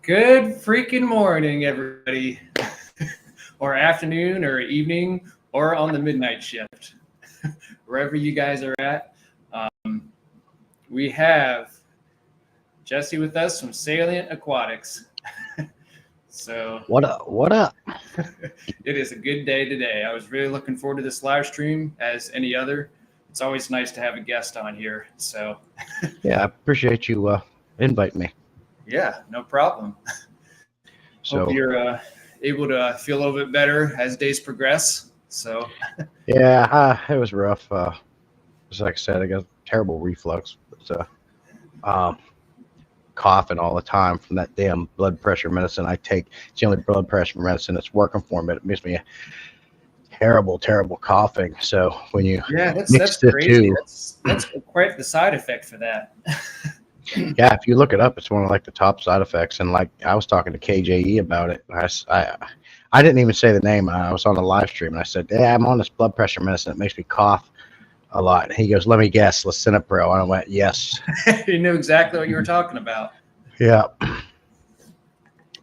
Good freaking morning, everybody, or afternoon, or evening, or on the midnight shift, wherever you guys are at. We have Jesse with us from Salient Aquatics. So, What up? What up? it is a good day today. I was really looking forward to this live stream as any other. It's always nice to have a guest on here. So, Yeah, I appreciate you inviting me. yeah, no problem. Hope So, you're able to feel a little bit better as days progress. So, yeah, it was rough. Just like I said, I got terrible reflux. But, um, coughing all the time from that damn blood pressure medicine I take. It's the only blood pressure medicine that's working for me. But it makes me terrible, terrible coughing. So when you yeah, mix that's the crazy. two, That's quite the side effect for that. yeah, if you look it up, it's one of like the top side effects. And like I was talking to KJE about it. I didn't even say the name. I was on a live stream and I said, "Yeah, I'm on this blood pressure medicine. It makes me cough a lot." And he goes, "Let me guess, Lisinopril." And I went, "Yes." You knew exactly what you were talking about. Yeah.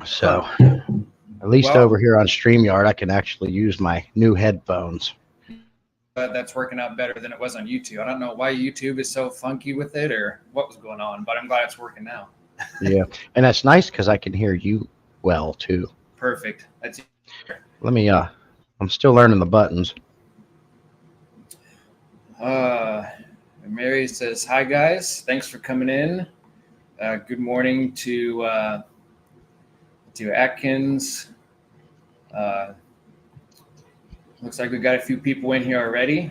So at least Well, over here on StreamYard, I can actually use my new headphones. that's working out better than it was on YouTube. I don't know why YouTube is so funky with it or what was going on, but I'm glad it's working now. Yeah, and that's nice because I can hear you well too. Perfect. That's Let me. I'm still learning the buttons. Mary says, "Hi guys, thanks for coming in. Good morning to Atkins. Looks like we got a few people in here already.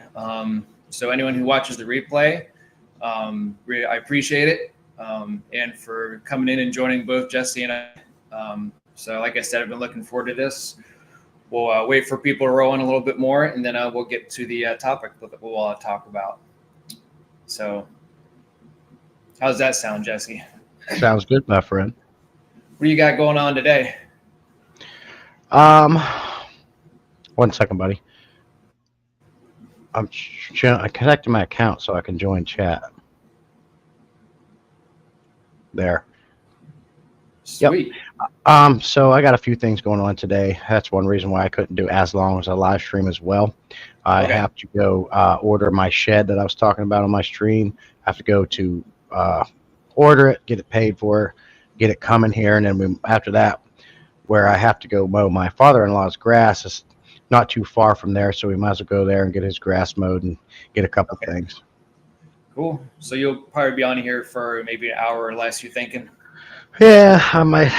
So anyone who watches the replay, I appreciate it. And for coming in and joining both Jesse and I. So like I said, I've been looking forward to this. We'll wait for people to roll in a little bit more, and then we'll get to the topic that we'll talk about. So how's that sound, Jesse? Sounds good, my friend. What do you got going on today? 1 second, buddy. I'm connecting my account so I can join chat. There. Sweet. Yep. So I got a few things going on today. That's one reason why I couldn't do as long as a live stream as well. I have to go order my shed that I was talking about on my stream. I have to go to order it, get it paid for, get it coming here, and then after that, where I have to go mow my father-in-law's grass is not too far from there, so we might as well go there and get his grass mowed and get a couple things. Cool. So you'll probably be on here for maybe an hour or less, you thinking? Yeah, I might.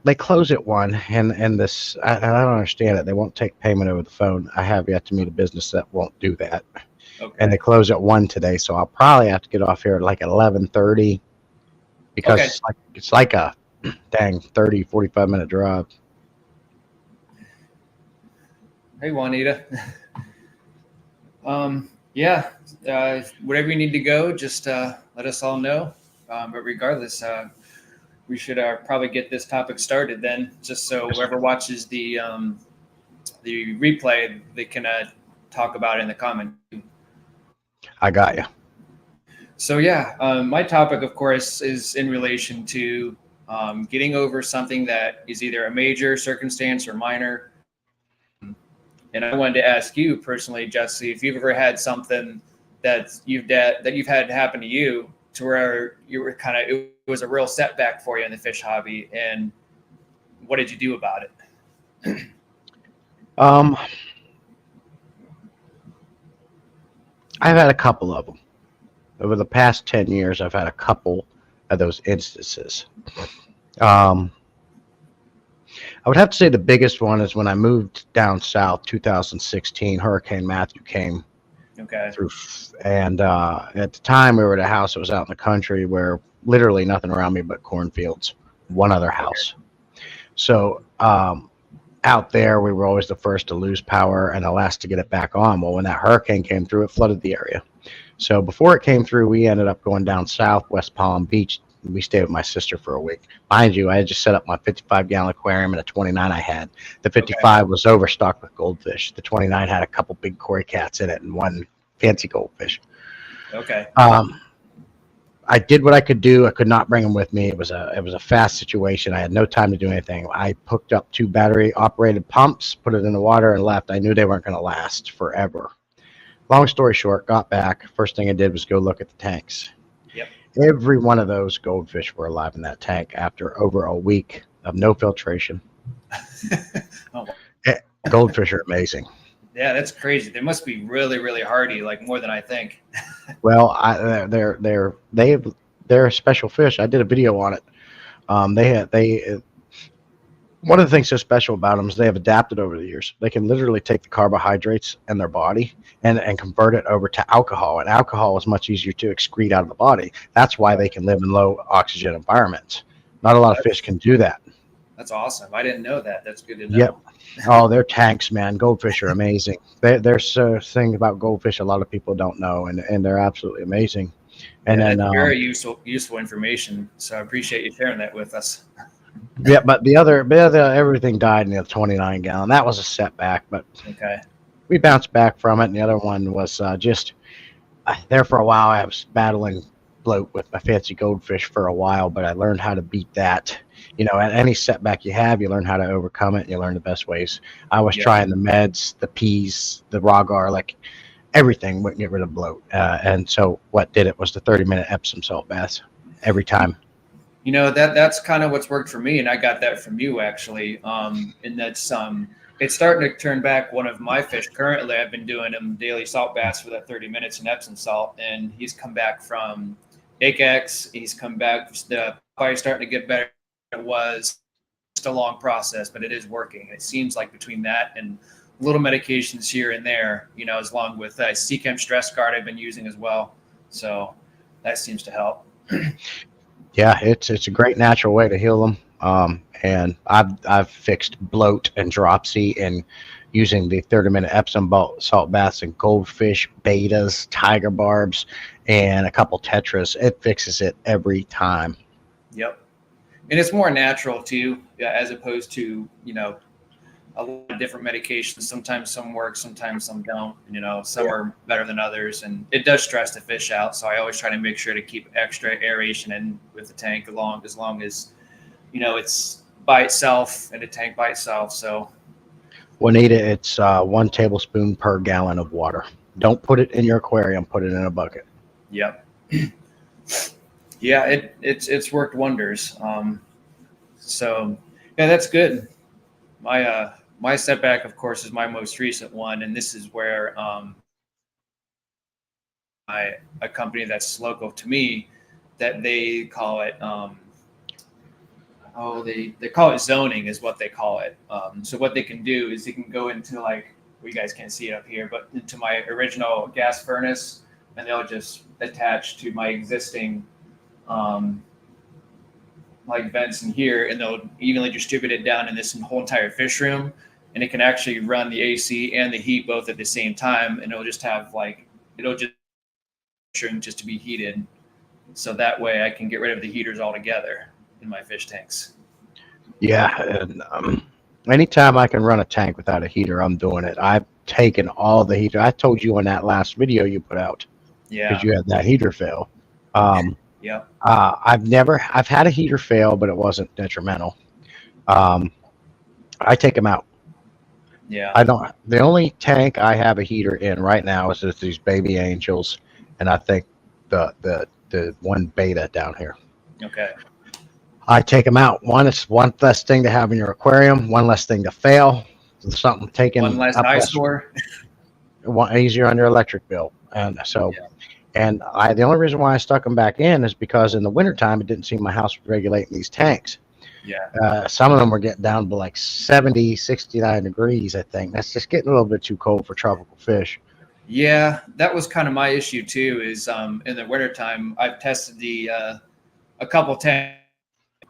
They close at 1, and this I don't understand it. They won't take payment over the phone. I have yet to meet a business that won't do that. Okay. And they close at 1 today, so I'll probably have to get off here at like 11:30 because it's like a dang 30-45 minute drive. Hey, Juanita. Yeah, whatever you need to go, just let us all know. But regardless, we should probably get this topic started then, just so whoever watches the replay, they can talk about it in the comment. I got you. So yeah, my topic, of course, is in relation to getting over something that is either a major circumstance or minor. And I wanted to ask you personally, Jesse, if you've ever had something that you've had happen to you to where you were it was a real setback for you in the fish hobby, and what did you do about it? I've had a couple of them. Over the past 10 years, I've had a couple of those instances. I would have to say the biggest one is when I moved down south, 2016. Hurricane Matthew came through, and at the time we were at a house that was out in the country where literally nothing around me but cornfields, one other house. So out there, we were always the first to lose power and the last to get it back on. Well, when that hurricane came through, it flooded the area. So before it came through, we ended up going down south, West Palm Beach. We stayed with my sister for a week. Mind you, I had just set up my 55-gallon aquarium and a 29 I had. The 55 was overstocked with goldfish. The 29 had a couple big koi cats in it and one fancy goldfish. Okay. I did what I could do. I could not bring them with me. It was a fast situation. I had no time to do anything. I hooked up 2 battery operated pumps, put it in the water, and left. I knew they weren't going to last forever. Long story short, got back. First thing I did was go look at the tanks. Yep. Every one of those goldfish were alive in that tank after over a week of no filtration. Oh. Goldfish are amazing. Yeah, that's crazy. They must be really, really hardy, like more than I think. Well, they're a special fish. I did a video on it. One of the things so special about them is they have adapted over the years. They can literally take the carbohydrates in their body and convert it over to alcohol. And alcohol is much easier to excrete out of the body. That's why they can live in low oxygen environments. Not a lot of fish can do that. That's awesome. I didn't know that. That's good to know. Yep. Oh, they're tanks, man. Goldfish are amazing. There's a thing about goldfish a lot of people don't know, and they're absolutely amazing. And yeah, then that's very useful information. So I appreciate you sharing that with us. Yeah, but the other everything died in the 29 gallon. That was a setback, but okay, we bounced back from it. And the other one was just there for a while. I was battling bloat with my fancy goldfish for a while, but I learned how to beat that. You know, at any setback you have, you learn how to overcome it. And you learn the best ways. I was trying the meds, the peas, the raw garlic, everything wouldn't get rid of bloat. And so what did it was the 30-minute Epsom salt baths every time. You know, that's kind of what's worked for me, and I got that from you actually. And that's it's starting to turn back one of my fish. Currently, I've been doing him daily salt baths for that 30 minutes in Epsom salt, and he's come back from ACX. He's come back. The fire's starting to get better. It was just a long process, but it is working. It seems like between that and little medications here and there, you know, as long with Seachem Stress Guard I've been using as well. So that seems to help. Yeah, it's a great natural way to heal them. And I've fixed bloat and dropsy and using the 30-minute Epsom salt baths and goldfish, betas, tiger barbs, and a couple tetras. It fixes it every time. Yep. And it's more natural too, as opposed to, you know, a lot of different medications. Sometimes some work, sometimes some don't. You know, some are better than others, and it does stress the fish out. So I always try to make sure to keep extra aeration in with the tank as long as you know it's by itself in a tank by itself. So Juanita, it's 1 tablespoon per gallon of water. Don't put it in your aquarium. Put it in a bucket. Yep. Yeah, it's worked wonders. So yeah, that's good. My setback, of course, is my most recent one, and this is where a company that's local to me, that they call it they call it zoning is what they call it. So what they can do is they can go into, like, well, you guys can't see it up here, but into my original gas furnace, and they'll just attach to my existing like vents in here, and they'll evenly distribute it down in this whole entire fish room, and it can actually run the AC and the heat both at the same time, and it'll just to be heated, so that way I can get rid of the heaters altogether in my fish tanks. Yeah, and anytime I can run a tank without a heater, I'm doing it. I've taken all the heater. I told you in that last video you put out, because you had that heater fail. Yeah. I've had a heater fail, but it wasn't detrimental. I take them out. Yeah. The only tank I have a heater in right now is just these baby angels, and I think the one beta down here. Okay. I take them out. One less thing to have in your aquarium, one less thing to fail. Something taken. One less eyesore. One easier on your electric bill. And so, and the only reason why I stuck them back in is because in the wintertime, it didn't seem my house was regulating these tanks. Yeah. Some of them were getting down to like 70, 69 degrees, I think. That's just getting a little bit too cold for tropical fish. Yeah, that was kind of my issue too, is in the wintertime, I've tested a couple tanks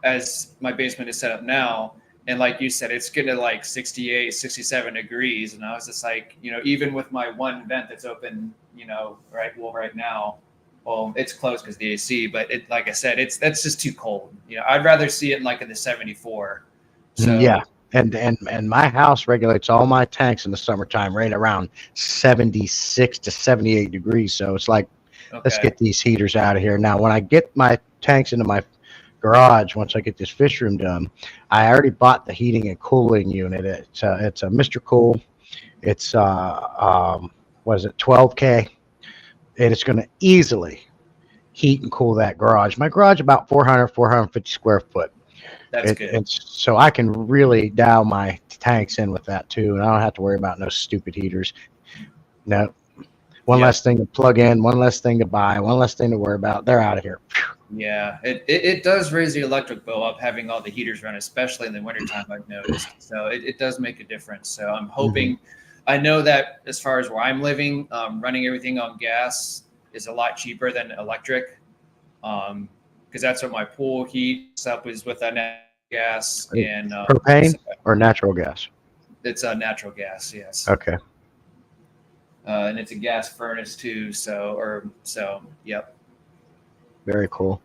as my basement is set up now. And like you said, it's getting to like 68, 67 degrees. And I was just like, you know, even with my one vent that's open, you know, right now, well, it's closed because the AC, but it, like I said, that's just too cold. You know, I'd rather see it like in the 74. So yeah. And my house regulates all my tanks in the summertime right around 76 to 78 degrees. So it's like let's Okay. get these heaters out of here. Now, when I get my tanks into my garage, once I get this fish room done, I already bought the heating and cooling unit. It's a Mr. Cool. It's what is it, 12K, and it's going to easily heat and cool that garage. My garage about 450 square foot. That's good. So I can really dial my tanks in with that too, and I don't have to worry about no stupid heaters. No, one Yep. less thing to plug in, one less thing to buy, one less thing to worry about. They're out of here. Yeah, it does raise the electric bill up having all the heaters run, especially in the wintertime, I've noticed. So it does make a difference. So I'm hoping, I know that as far as where I'm living, running everything on gas is a lot cheaper than electric. Because that's what my pool heats up is with that natural gas and Propane or natural gas? It's a natural gas, yes. Okay. And it's a gas furnace too. So yep. Very cool.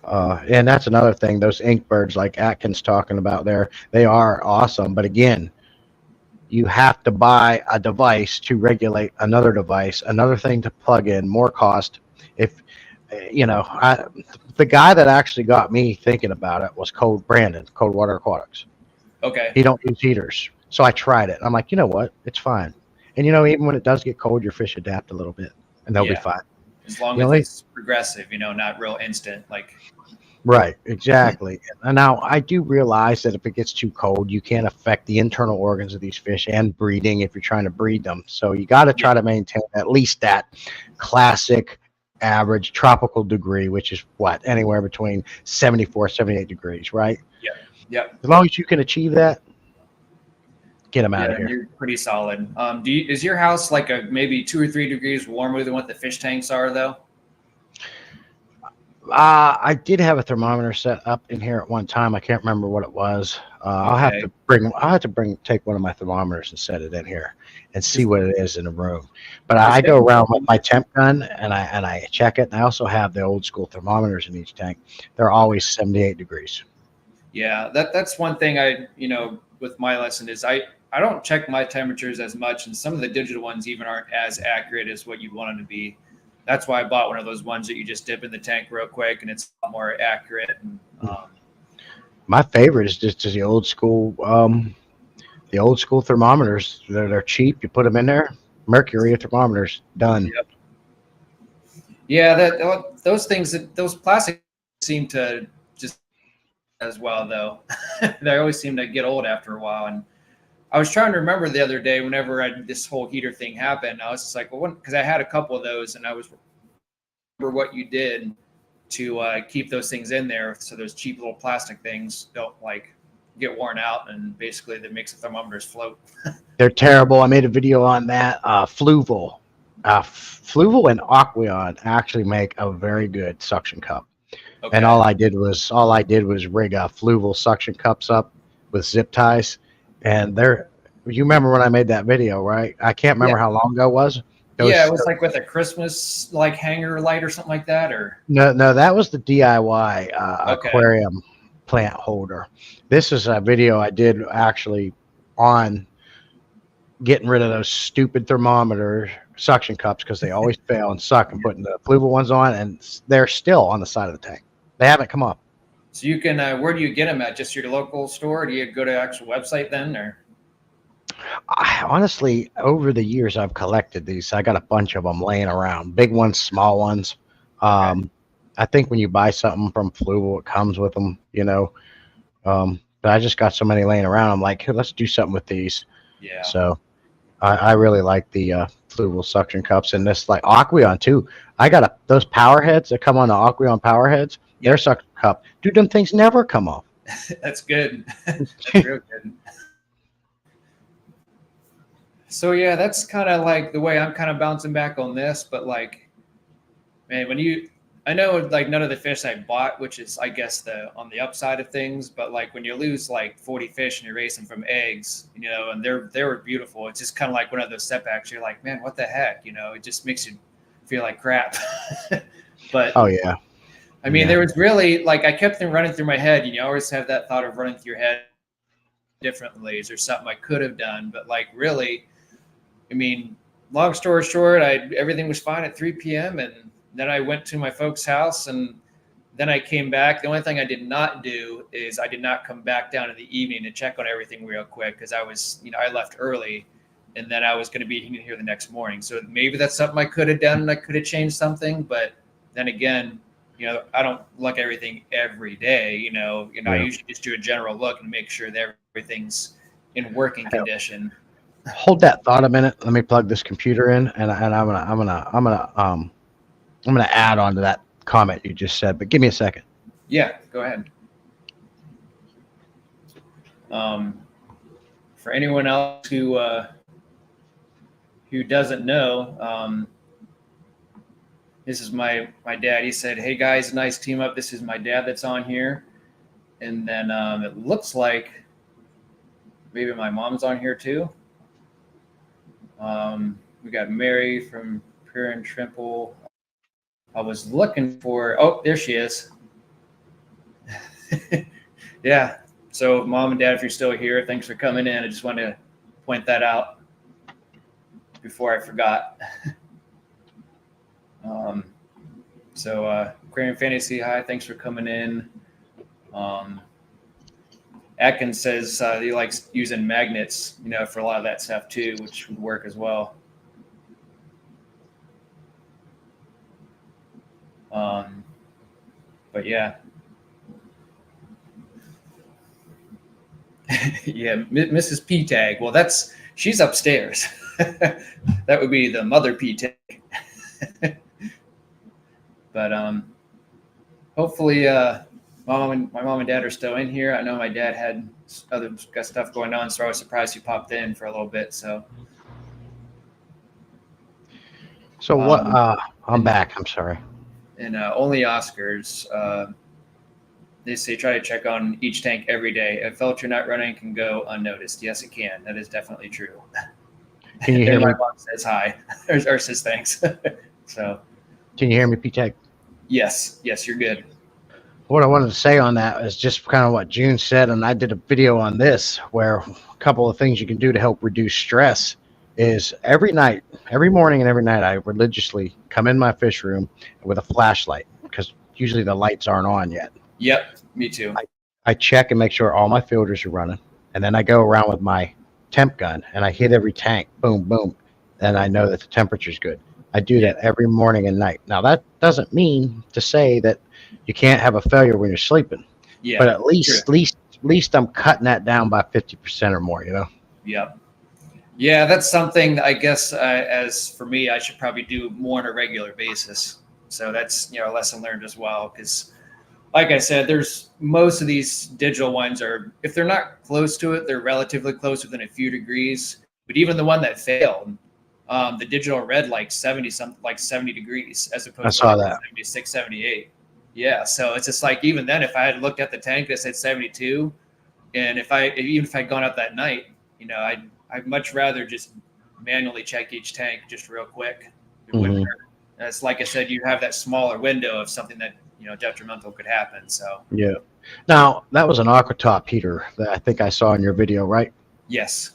And that's another thing, those ink birds like Atkins talking about there, they are awesome. But again, you have to buy a device to regulate another device, another thing to plug in, more cost. If the guy that actually got me thinking about it was Brandon, Coldwater Aquatics. Okay. He don't use heaters. So I tried it. I'm like, you know what? It's fine. And even when it does get cold, your fish adapt a little bit and they'll be fine. As long as it's progressive, not real instant. Right, exactly. And now I do realize that if it gets too cold, you can affect the internal organs of these fish and breeding if you're trying to breed them. So you got to try to maintain at least that classic average tropical degree, which is what, anywhere between 74, 78 degrees, right? Yep. As long as you can achieve that, get them out of here. You're pretty solid. Is your house like maybe 2 or 3 degrees warmer than what the fish tanks are though? I did have a thermometer set up in here at one time. I can't remember what it was. I'll have to take one of my thermometers and set it in here and see what it is in the room. But I go around with my temp gun and I check it. And I also have the old school thermometers in each tank. They're always 78 degrees. Yeah, that's one thing with my lesson is I don't check my temperatures as much, and some of the digital ones even aren't as accurate as what you want them to be. That's why I bought one of those ones that you just dip in the tank real quick, and it's a lot more accurate. And, my favorite is just the old school thermometers. They're cheap. You put them in there, mercury thermometers, done. Yep. Yeah, those things, those plastic seem to just as well though. They always seem to get old after a while. And I was trying to remember the other day whenever this whole heater thing happened, I was just like, well, because I had a couple of those, and I was remember what you did to keep those things in there, so those cheap little plastic things don't get worn out, and basically that makes the thermometers float. They're terrible. I made a video on that. Fluval and Aqueon actually make a very good suction cup. Okay. And all I did was rig Fluval suction cups up with zip ties. And you remember when I made that video, right? I can't remember how long ago it was. It was like with a Christmas hanger light or something like that, or no, that was the DIY aquarium plant holder. This is a video I did actually on getting rid of those stupid thermometer suction cups because they always fail and suck, and putting the Fluval ones on, and they're still on the side of the tank. They haven't come up. So you can, where do you get them at? Just your local store? Do you go to actual website then, or? Honestly, over the years, I've collected these. I got a bunch of them laying around, big ones, small ones. I think when you buy something from Fluval, it comes with them, but I just got so many laying around. I'm like, hey, let's do something with these. Yeah. So I really like the Fluval suction cups, and this Aqueon too. I got those power heads that come on the Aqueon power heads. Their suction cup, dude, them things never come off. That's good. That's real good. So yeah, that's kind of the way I'm kind of bouncing back on this. But man, I know none of the fish I bought, which is I guess on the upside of things. But when you lose 40 fish and you're raising from eggs, and they were beautiful. It's just kind of like one of those setbacks. You're like, man, what the heck? It just makes you feel like crap. But oh yeah. I mean, there was really I kept them running through my head. You always have that thought of running through your head differently. Is there something I could have done? But really, I mean, long story short, everything was fine at 3 p.m. and then I went to my folks' house, and then I came back. The only thing I did not do is I did not come back down in the evening to check on everything real quick, because I was, I left early, and then I was going to be here the next morning. So maybe that's something I could have done. I could have changed something, but then again, I don't look at everything every day. I usually just do a general look and make sure that everything's in working condition. Hold that thought a minute. Let me plug this computer in, and I'm gonna add on to that comment you just said. But give me a second. Yeah, go ahead. For anyone else who doesn't know, this is my dad. He said, "Hey guys, nice team up. This is my dad that's on here." And then it looks like maybe my mom's on here too. We got Mary from Pure and Trimple. I was looking for, oh, there she is. Yeah. So Mom and Dad, if you're still here, thanks for coming in. I just wanted to point that out before I forgot. Aquarium Fantasy, hi, thanks for coming in. Atkins says he likes using magnets, for a lot of that stuff too, which would work as well. But yeah. Yeah, Mrs. P Tag. Well, she's upstairs. That would be the mother P Tag. But hopefully my mom and dad are still in here. I know my dad had got stuff going on, so I was surprised he popped in for a little bit. So what? I'm back. I'm sorry. And only Oscars. They say try to check on each tank every day. A filter not running can go unnoticed. Yes, it can. That is definitely true. Can you hear me? My mom says hi or says thanks. So. Can you hear me, P-Tech? Yes, you're good. What I wanted to say on that is just kind of what June said, and I did a video on this where a couple of things you can do to help reduce stress is every morning and every night, I religiously come in my fish room with a flashlight because usually the lights aren't on yet. Yep, me too. I check and make sure all my filters are running, and then I go around with my temp gun and I hit every tank, boom, boom, and I know that the temperature's good. I do that every morning and night. Now, that doesn't mean to say that you can't have a failure when you're sleeping. Yeah, but at least I'm cutting that down by 50% or more, Yep. Yeah, that's something I guess as for me, I should probably do more on a regular basis. So that's, a lesson learned as well. Because like I said, there's most of these digital ones are, if they're not close to it, they're relatively close within a few degrees. But even the one that failed, the digital read like 70 degrees as opposed to 76, 78. Yeah. So it's just like, even then, if I had looked at the tank that said 72, and even if I'd gone up that night, I'd much rather just manually check each tank just real quick. It wouldn't hurt. It's like I said, you have that smaller window of something that, detrimental could happen. So yeah. Now that was an aquatop heater that I think I saw in your video, right? Yes.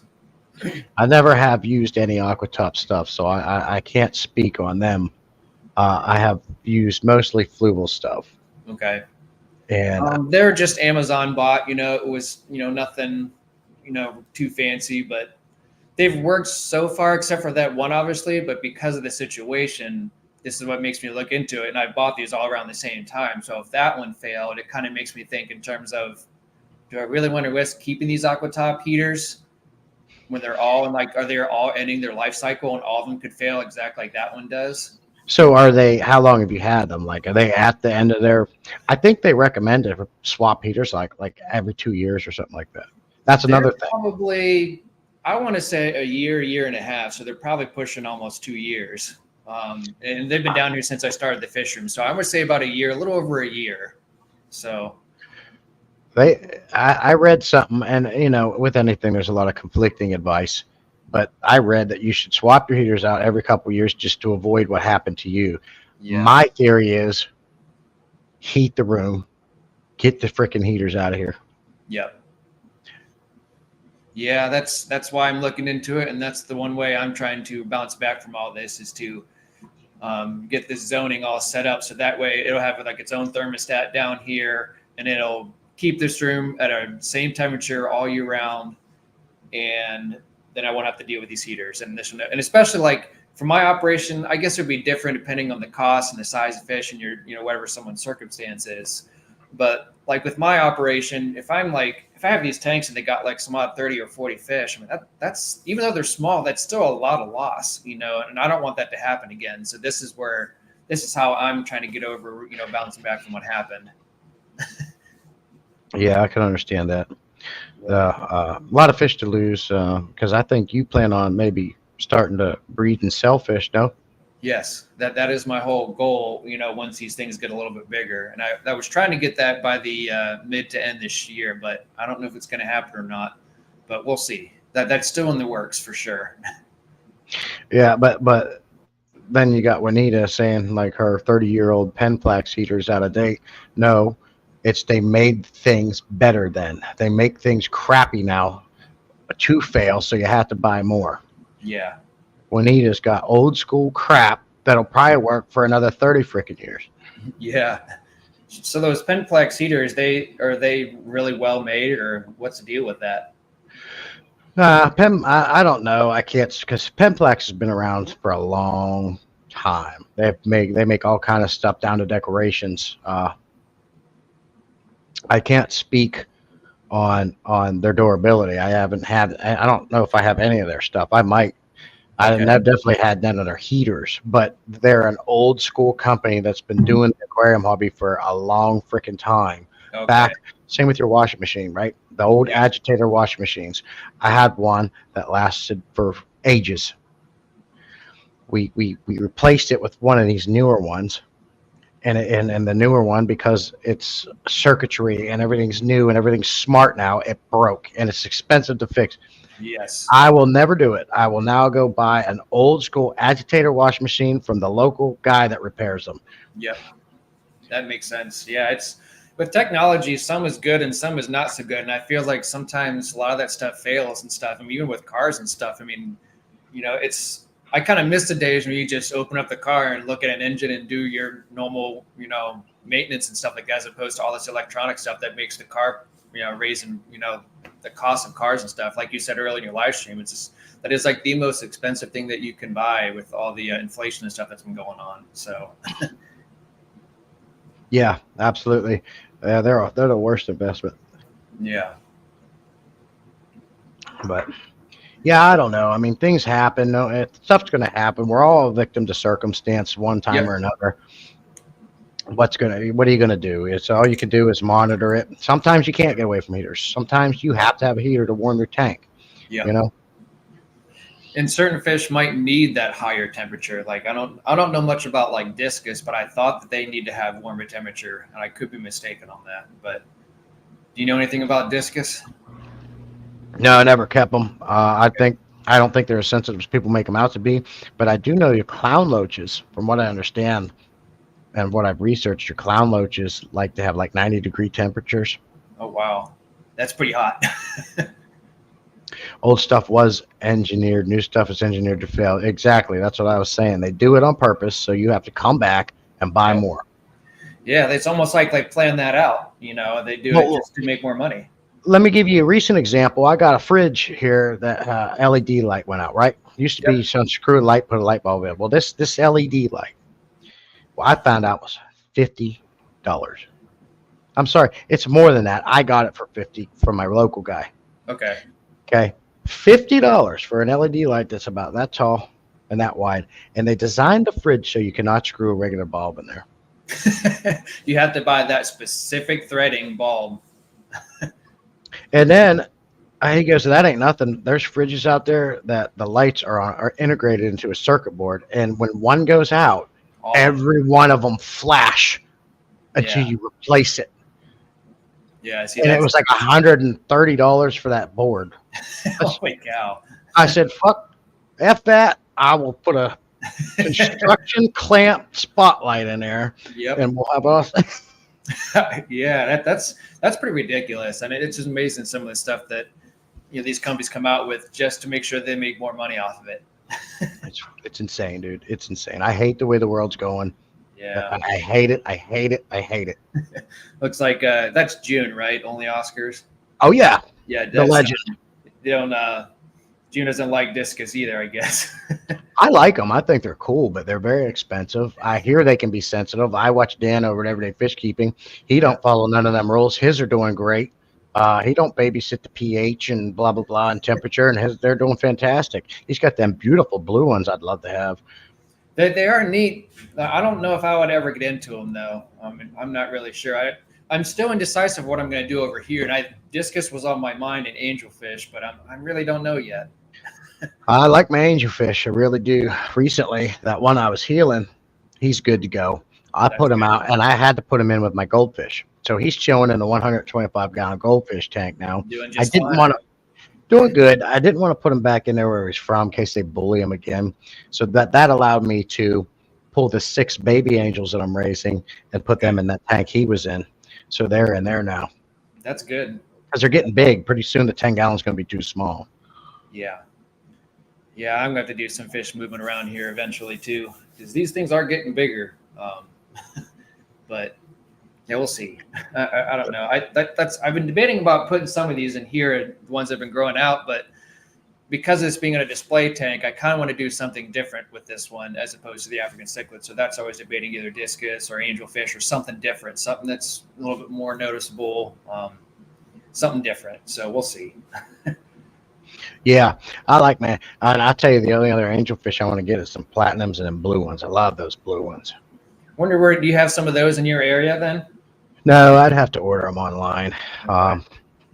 I never have used any aquatop stuff, so I can't speak on them. I have used mostly Fluval stuff. Okay. And they're just Amazon bought, it was, nothing, too fancy, but they've worked so far, except for that one, obviously. But because of the situation, this is what makes me look into it. And I bought these all around the same time. So if that one failed, it kind of makes me think in terms of, do I really want to risk keeping these aquatop heaters when they're all are they all ending their life cycle and all of them could fail exactly like that one does? So how long have you had them? Like, are they at the end of their, I think they recommend it for swap heaters like every 2 years or something like that. That's another thing. Probably, I want to say a year and a half. So they're probably pushing almost 2 years. And they've been down here since I started the fish room. So I would say about a year, a little over a year. So I read something, and with anything, there's a lot of conflicting advice. But I read that you should swap your heaters out every couple of years just to avoid what happened to you. Yeah. My theory is heat the room, get the freaking heaters out of here. Yep. Yeah, that's why I'm looking into it, and that's the one way I'm trying to bounce back from all this is to get this zoning all set up so that way it'll have like its own thermostat down here, and it'll keep this room at a same temperature all year round. And then I won't have to deal with these heaters and this and that. And especially like for my operation, I guess it would be different depending on the cost and the size of fish and your, whatever someone's circumstance is. But like with my operation, if I have these tanks and they got like some odd 30 or 40 fish, I mean, that's, even though they're small, that's still a lot of loss, and I don't want that to happen again. So this is how I'm trying to get over, bouncing back from what happened. Yeah, I can understand that. A lot of fish to lose, because I think you plan on maybe starting to breed and sell fish, no? Yes, that is my whole goal, once these things get a little bit bigger. And I was trying to get that by the mid to end this year, but I don't know if it's going to happen or not. But we'll see. That's still in the works for sure. Yeah, but then you got Juanita saying like her 30-year-old Penplex heater's out of date. No, they made things better then. They make things crappy now to fail, so you have to buy more. Yeah. Juanita's got old school crap that'll probably work for another 30 freaking years. Yeah. So those Penplex heaters, are they really well made, or what's the deal with that? I don't know. I can't, because Penplex has been around for a long time. They make all kind of stuff down to decorations. I can't speak on their durability. I don't know if I have any of their stuff. I might. Okay. I've definitely had none of their heaters, but they're an old school company that's been doing the aquarium hobby for a long freaking time. Okay. Same with your washing machine, right? The old agitator washing machines. I had one that lasted for ages. We replaced it with one of these newer ones, and the newer one, because it's circuitry and everything's new and everything's smart now, it broke and it's expensive to fix. Yes. I will never do it. I will now go buy an old school agitator washing machine from the local guy that repairs them. Yep. That makes sense. Yeah. It's with technology, some is good and some is not so good. And I feel like sometimes a lot of that stuff fails and stuff. I mean, even with cars and stuff, I mean, I kind of miss the days when you just open up the car and look at an engine and do your normal, maintenance and stuff like that, as opposed to all this electronic stuff that makes the car, raising, the cost of cars and stuff. Like you said earlier in your live stream, that is like the most expensive thing that you can buy with all the inflation and stuff that's been going on. So. Yeah, absolutely. They're the worst investment. Yeah. But yeah, I don't know. I mean, things happen. No, stuff's going to happen. We're all a victim to circumstance one time or another. What are you going to do? It's all you can do is monitor it. Sometimes you can't get away from heaters. Sometimes you have to have a heater to warm your tank. Yeah. And certain fish might need that higher temperature. Like I don't know much about like discus, but I thought that they need to have warmer temperature, and I could be mistaken on that. But do you know anything about discus? No, I never kept them. I don't think they're as sensitive as people make them out to be. But I do know your clown loaches, from what I understand and what I've researched, your clown loaches like to have like 90-degree temperatures. Oh wow, that's pretty hot. Old stuff was engineered. New stuff is engineered to fail. Exactly. That's what I was saying. They do it on purpose, so you have to come back and buy more. Yeah, it's almost like plan that out. They do it just to make more money. Let me give you a recent example. I got a fridge here that LED light went out, right? Used to be some screw light, put a light bulb in. Well, this LED light, I found out was $50. I'm sorry, it's more than that. I got it for $50 from my local guy. Okay. $50 for an LED light that's about that tall and that wide. And they designed the fridge so you cannot screw a regular bulb in there. You have to buy that specific threading bulb. And then he goes, that ain't nothing. There's fridges out there that the lights are integrated into a circuit board. And when one goes out, every one of them flash until you replace it. Yeah, I see. And it was like $130 for that board. Holy cow. I said, F that. I will put a construction clamp spotlight in there. Yep. And we'll have us. Yeah, that's pretty ridiculous. I mean, it's just amazing some of the stuff that these companies come out with just to make sure they make more money off of it. It's insane, dude. It's insane. I hate the way the world's going. Yeah. I hate it. I hate it. I hate it. Looks like that's June, right? Only Oscars. Oh yeah, Yeah, the that's legend. they don't. June doesn't like discus either, I guess. I like them. I think they're cool, but they're very expensive. I hear they can be sensitive. I watch Dan over at Everyday Fish Keeping. He don't follow none of them rules. His are doing great. He don't babysit the pH and blah blah blah and temperature, and they're doing fantastic. He's got them beautiful blue ones. I'd love to have. They are neat. I don't know if I would ever get into them though. I'm not really sure. I'm still indecisive what I'm going to do over here. And discus was on my mind and angelfish, but I really don't know yet. I like my angelfish. I really do. Recently, that one I was healing, he's good to go. I put him out, and I had to put him in with my goldfish. So he's chilling in the 125-gallon goldfish tank now. Doing I didn't want to. Doing good. I didn't want to put him back in there where he's from in case they bully him again. So that allowed me to pull the 6 baby angels that I'm raising and put them in that tank he was in. So they're in there now. That's good. Because they're getting big. Pretty soon the 10 gallons going to be too small. Yeah. Yeah, I'm going to have to do some fish moving around here eventually too, because these things are getting bigger. But yeah, we'll see. I don't know. I've been debating about putting some of these in here, the ones that have been growing out, but because of this being in a display tank, I kind of want to do something different with this one as opposed to the African cichlid. So that's always debating either discus or angelfish or something different, something that's a little bit more noticeable, something different. So we'll see. Yeah, I like, man. And I'll tell you, the only other angelfish I want to get is some platinums and then blue ones. I love those blue ones. Wonder where do you have some of those in your area then? No, I'd have to order them online.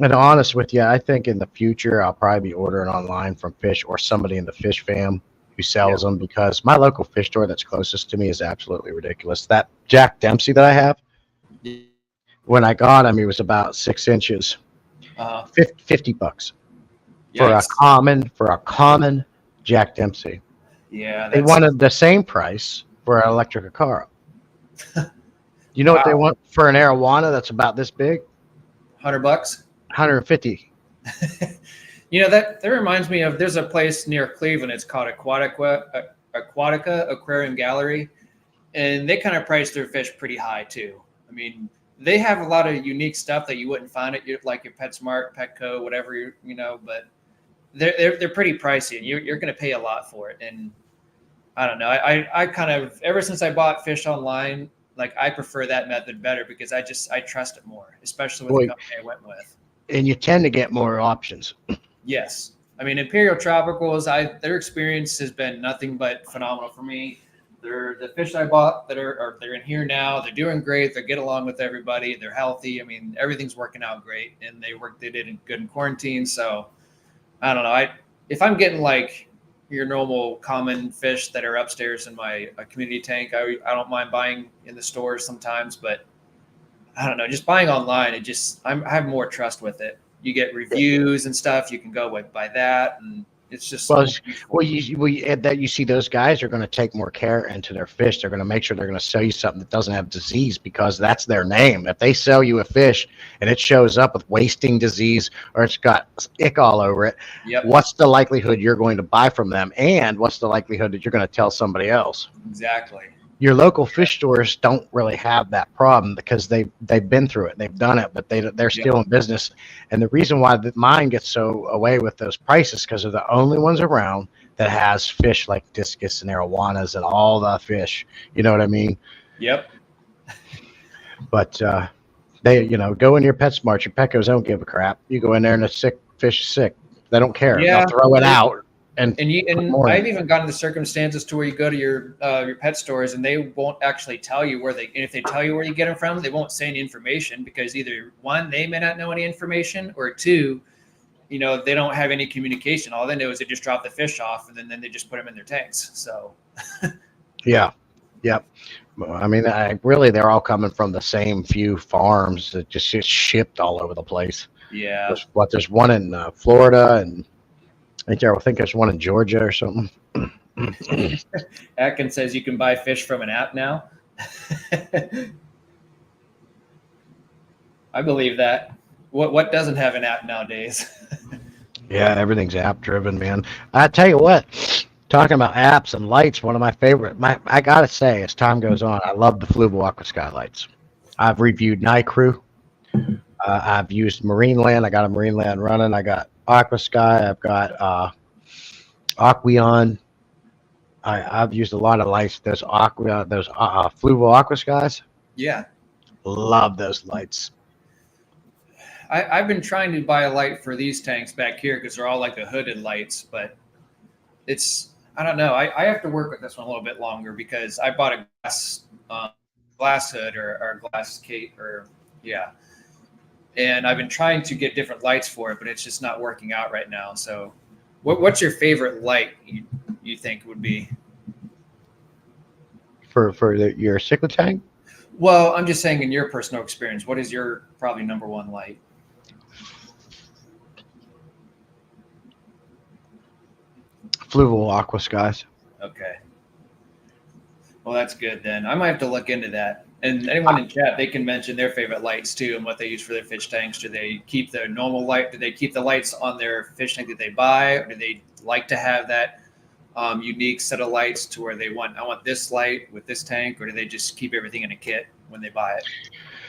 And honest with you, I think in the future I'll probably be ordering online from Fish or somebody in the Fish fam who sells them, because my local fish store that's closest to me is absolutely ridiculous. That Jack Dempsey that I have, when I got him, he was about 6 inches, $50 for a common Jack Dempsey. Yeah, they wanted the same price for an electric Acaro. You know what they want for an arowana that's about this big? $100. 150. You know, that reminds me of, there's a place near Cleveland. It's called Aquatica Aquarium Gallery, and they kind of price their fish pretty high too. I mean, they have a lot of unique stuff that you wouldn't find at your PetSmart, Petco, whatever you know. But they're pretty pricey, and you're going to pay a lot for it. And I don't know. I kind of, ever since I bought fish online, like, I prefer that method better because I trust it more, especially with the company I went with. And you tend to get more options. Yes. I mean, Imperial Tropicals, their experience has been nothing but phenomenal for me. They're the fish I bought they're in here now. They're doing great. They get along with everybody. They're healthy. I mean, everything's working out great, and they did good in quarantine. So I don't know. If I'm getting like your normal common fish that are upstairs in my community tank, I don't mind buying in the stores sometimes, but I don't know, just buying online, I have more trust with it. You get reviews and stuff. You can go by that, and it's just you see those guys are going to take more care into their fish. They're going to make sure they're going to sell you something that doesn't have disease, because that's their name. If they sell you a fish and it shows up with wasting disease or it's got ick all over it, what's the likelihood you're going to buy from them, and what's the likelihood that you're going to tell somebody else? Exactly. Your local fish stores don't really have that problem because they've been through it, they've done it, but they're still in business. And the reason why mine gets so away with those prices, because they're the only ones around that has fish like discus and arowanas and all the fish. You know what I mean? Yep. But they, go in your PetSmart, your Petcos don't give a crap. You go in there and the sick fish is sick. They don't care. Yeah. They'll throw it out. And I've even gotten to circumstances to where you go to your pet stores and they won't actually tell you and if they tell you where you get them from, they won't say any information, because either one, they may not know any information, or two, they don't have any communication. All they know is they just drop the fish off and then they just put them in their tanks. So yeah. Yep. I mean, they're all coming from the same few farms that just get shipped all over the place. Yeah. There's one in Florida, and I think there's one in Georgia or something. Atkins says you can buy fish from an app now. I believe that. What doesn't have an app nowadays? Yeah, everything's app driven, man. I tell you what, Talking about apps and lights, one of my favorite, I gotta say, as time goes on, I love the Fluval Aqua Sky lights. I've reviewed Night Crew. I've used Marineland. I got a Marineland running. I got Aqua Sky. I've got Aqueon. I've used a lot of lights. Those Fluval Aqua Skies. Yeah. Love those lights. I've been trying to buy a light for these tanks back here because they're all like the hooded lights, but I don't know. I have to work with this one a little bit longer because I bought a glass hood or glass cape yeah. And I've been trying to get different lights for it, but it's just not working out right now. So what's your favorite light you think would be? For your cichlid tank? Well, I'm just saying in your personal experience, what is your probably number one light? Fluval Aqua Skies. Okay. Well, that's good then. I might have to look into that. And anyone in chat, they can mention their favorite lights too and what they use for their fish tanks. Do they keep their normal light? Do they keep the lights on their fish tank that they buy? Or do they like to have that unique set of lights to where I want this light with this tank? Or do they just keep everything in a kit when they buy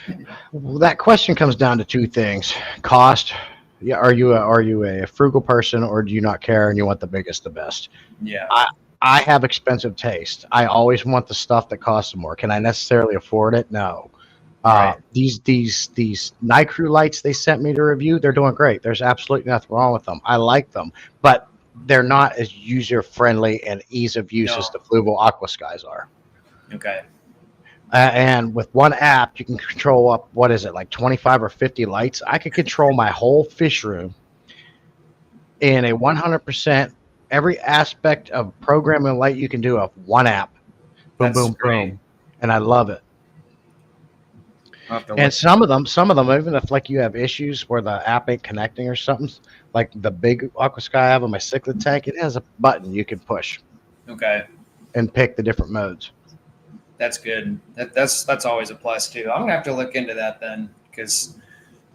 it? Well, that question comes down to two things: cost. Yeah, are you a frugal person, or do you not care and you want the biggest, the best? Yeah. I have expensive taste. I always want the stuff that costs more. Can I necessarily afford it? No. Right. These Night Crew lights they sent me to review, they're doing great. There's absolutely nothing wrong with them. I like them, but they're not as user friendly and ease of use as the Fluval Aqua Skies are. Okay. And with one app, you can control up, what is it, like 25 or 50 lights? I could control my whole fish room in a 100%, every aspect of programming light you can do of one app. Boom, That's boom, great. boom. And I love it. And some of them, even if like you have issues where the app ain't connecting or something, like the big Aqua Sky I have on my cichlid tank, it has a button you can push. Okay. And pick the different modes. That's good. That's always a plus too. I'm gonna have to look into that then, because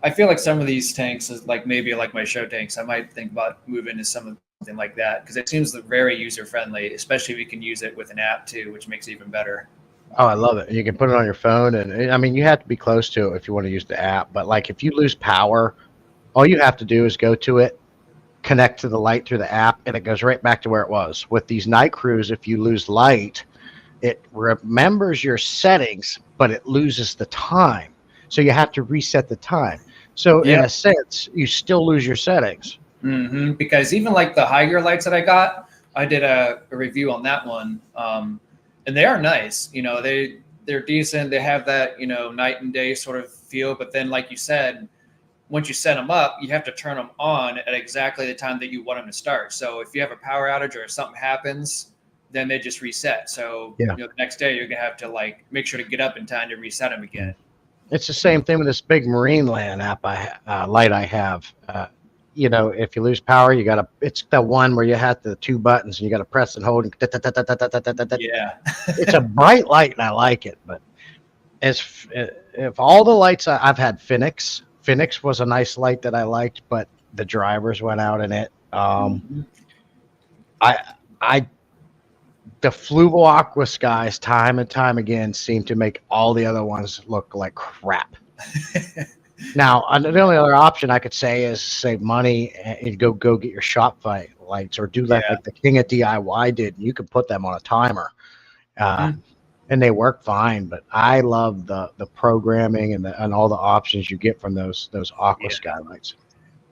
I feel like some of these tanks is like maybe like my show tanks. I might think about moving to something like that because it seems very user friendly, especially if you can use it with an app too, which makes it even better. Oh, I love it. You can put it on your phone, and I mean, you have to be close to it if you want to use the app. But like, if you lose power, all you have to do is go to it, connect to the light through the app, and it goes right back to where it was. With these Night Crews, if you lose light, it remembers your settings, but it loses the time. So you have to reset the time. So in a sense, you still lose your settings. Mm-hmm. Because even like the high gear lights that I got, I did a review on that one. And they are nice. You know, they're decent. They have that, you know, night and day sort of feel. But then, like you said, once you set them up, you have to turn them on at exactly the time that you want them to start. So if you have a power outage or if something happens, then they just reset. So you know, the next day you're gonna have to like make sure to get up in time to reset them again. It's the same thing with this big Marineland app light I have. You know, if you lose power, it's the one where you have the two buttons and you got to press and hold. Yeah. It's a bright light and I like it. But if all the lights I've had, Phoenix was a nice light that I liked, but the drivers went out in it. The Fluval Aqua Skies time and time again seem to make all the other ones look like crap. Now, the only other option I could say is save money and go get your shop fight lights, or do that like the King at DIY did. You could put them on a timer, and they work fine. But I love the programming and all the options you get from those Aqua Sky lights.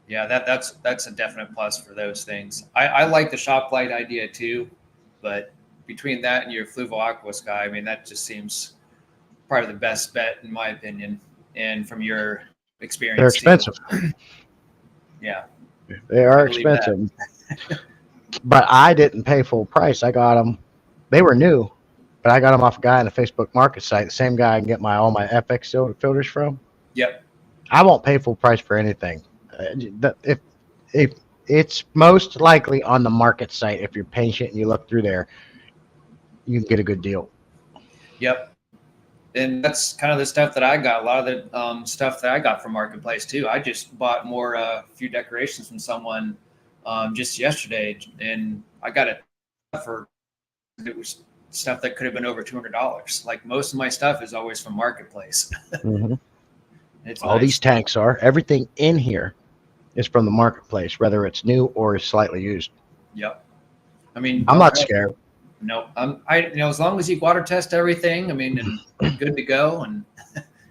Yeah, that's a definite plus for those things. I like the shop light idea too, but between that and your Fluval Aqua Sky, I mean, that just seems probably the best bet in my opinion, and from your experience. They're expensive. Yeah, they are expensive. But I didn't pay full price. I got them. They were new, but I got them off a guy on the Facebook Market site. The same guy I can get all my FX filters from. Yep. I won't pay full price for anything. If it's most likely on the market site, if you're patient and you look through there, you can get a good deal. Yep. And that's kind of the stuff that I got. A lot of the stuff that I got from Marketplace too. I just bought a few decorations from someone just yesterday, and I got a for it was stuff that could have been over $200. Like most of my stuff is always from Marketplace. Mm-hmm. It's all nice. These tanks are, everything in here is from the Marketplace, whether it's new or slightly used. Yep. I mean, I'm not scared. No, as long as you water test everything, I mean, and you're good to go. And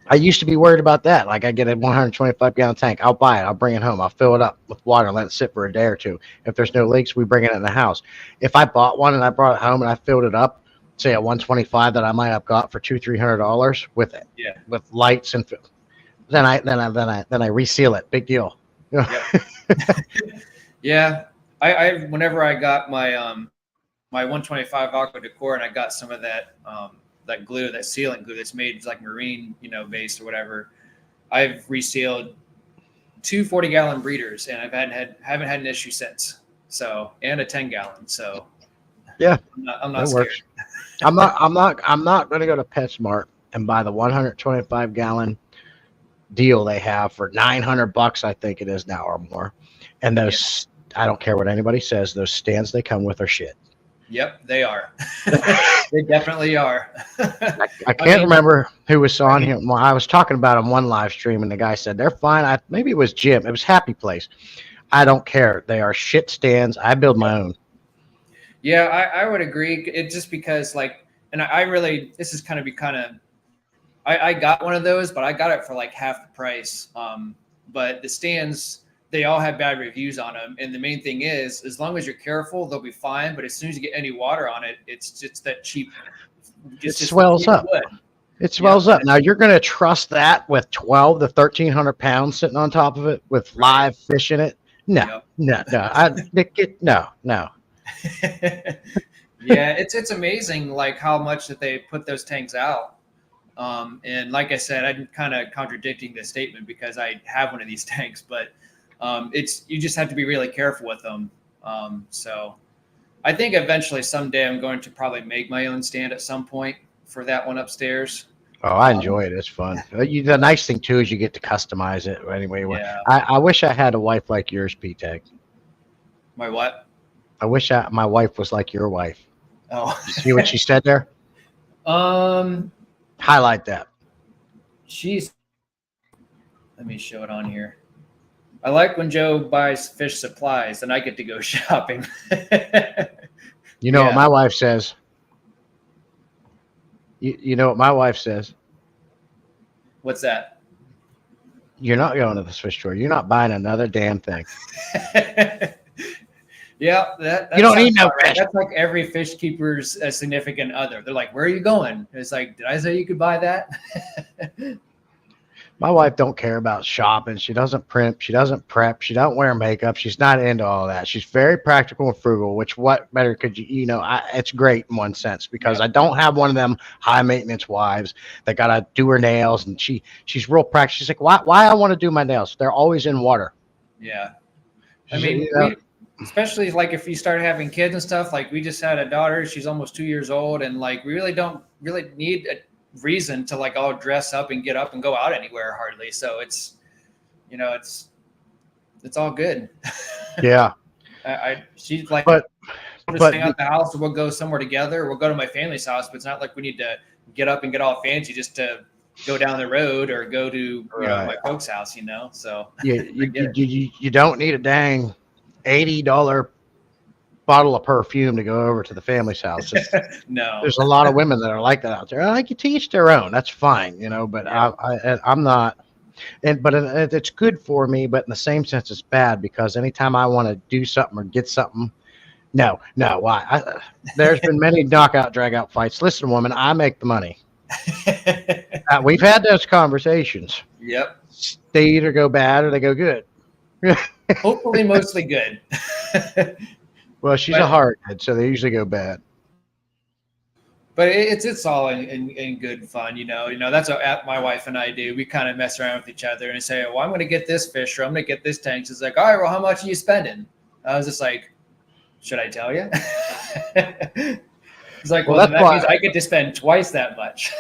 I used to be worried about that. Like I get a 125-gallon tank, I'll buy it, I'll bring it home, I'll fill it up with water, let it sit for a day or two. If there's no leaks, we bring it in the house. If I bought one and I brought it home and I filled it up, say a 125 that I might have got for $200-300 with it, with lights and then I reseal it. Big deal. Yep. Yeah. I whenever I got my my 125 aqua decor and I got some of that that glue, that sealant glue that's made like marine, based or whatever, I've resealed 2 40-gallon breeders and haven't had an issue since. So, and a 10-gallon. So yeah, I'm not scared. Works. I'm not going to go to PetSmart and buy the 125-gallon deal they have for $900, I think it is now, or more. And those, I don't care what anybody says, those stands they come with are shit. Yep, they are. They definitely are. I can't remember who was on here. Well, I was talking about on one live stream, and the guy said they're fine. Maybe it was Jim. It was Happy Place. I don't care. They are shit stands. I build my own. Yeah, I would agree. It just because and I really, this is I got one of those, but I got it for like half the price. But the stands, they all have bad reviews on them. And the main thing is, as long as you're careful, they'll be fine. But as soon as you get any water on it, it's just that cheap. It swells up. It swells up. Now you're going to trust that with 12 to 1,300 pounds sitting on top of it with live fish in it? No. Yeah, it's amazing like how much that they put those tanks out. And like I said, I'm kind of contradicting the statement because I have one of these tanks, but you just have to be really careful with them. So I think eventually someday I'm going to probably make my own stand at some point for that one upstairs. Oh, I enjoy it. It's fun. The nice thing too is you get to customize it anyway. Yeah. I wish I had a wife like yours, P-Tech. My what? I wish my wife was like your wife. Oh, you see what she said there? Highlight that. Let me show it on here. I like when Joe buys fish supplies and I get to go shopping. You know what my wife says? You know what my wife says? What's that? You're not going to the fish store. You're not buying another damn thing. Yeah, that you don't need no fish. Right. That's like every fish keeper's significant other. They're like, "Where are you going?" It's like, "Did I say you could buy that?" My wife don't care about shopping. She doesn't primp. She doesn't prep. She don't wear makeup. She's not into all that. She's very practical and frugal, which what better could you, it's great in one sense because I don't have one of them high maintenance wives that got to do her nails. And she's real practical. She's like, why I want to do my nails? They're always in water. Yeah. I mean, especially like if you start having kids and stuff, like we just had a daughter, she's almost 2 years old. And like, we really don't need a reason to like all dress up and get up and go out anywhere hardly. So it's all good. Yeah. She's like, but stay out the house or we'll go somewhere together. We'll go to my family's house, but it's not like we need to get up and get all fancy just to go down the road or go to my folks' house, So you don't need a dang $80 bottle of perfume to go over to the family's house. No, there's a lot of women that are like that out there. I can teach their own. That's fine, but I'm not. But it's good for me, but in the same sense, it's bad because anytime I want to do something or get something, no, why? There's been many knockout, drag out fights. Listen, woman, I make the money. We've had those conversations. Yep. They either go bad or they go good. Hopefully, mostly good. Well, she's a hardhead, so they usually go bad. But it's all in good fun, That's what my wife and I do. We kind of mess around with each other and say, "Well, I'm going to get this fish, or I'm going to get this tank." She's like, "All right, well, how much are you spending?" I was just like, "Should I tell you?" It's like, well, that means I get to spend twice that much.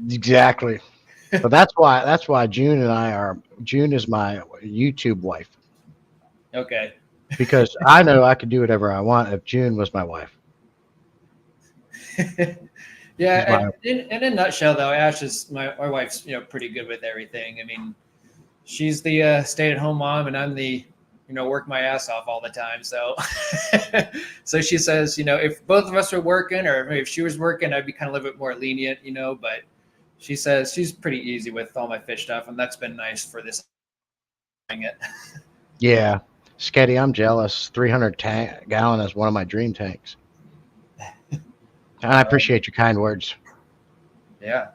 Exactly. But that's why June is my YouTube wife. Okay. because I know I could do whatever I want if June was my wife. Yeah, in a nutshell, though, Ash is my wife's pretty good with everything. I mean, she's the stay-at-home mom, and I'm the work my ass off all the time. So, so she says, if both of us were working, or maybe if she was working, I'd be kind of a little bit more lenient, But she says she's pretty easy with all my fish stuff, and that's been nice for this. It. Yeah, Sketty, I'm jealous. 300 gallon is one of my dream tanks. And I appreciate your kind words. Yeah.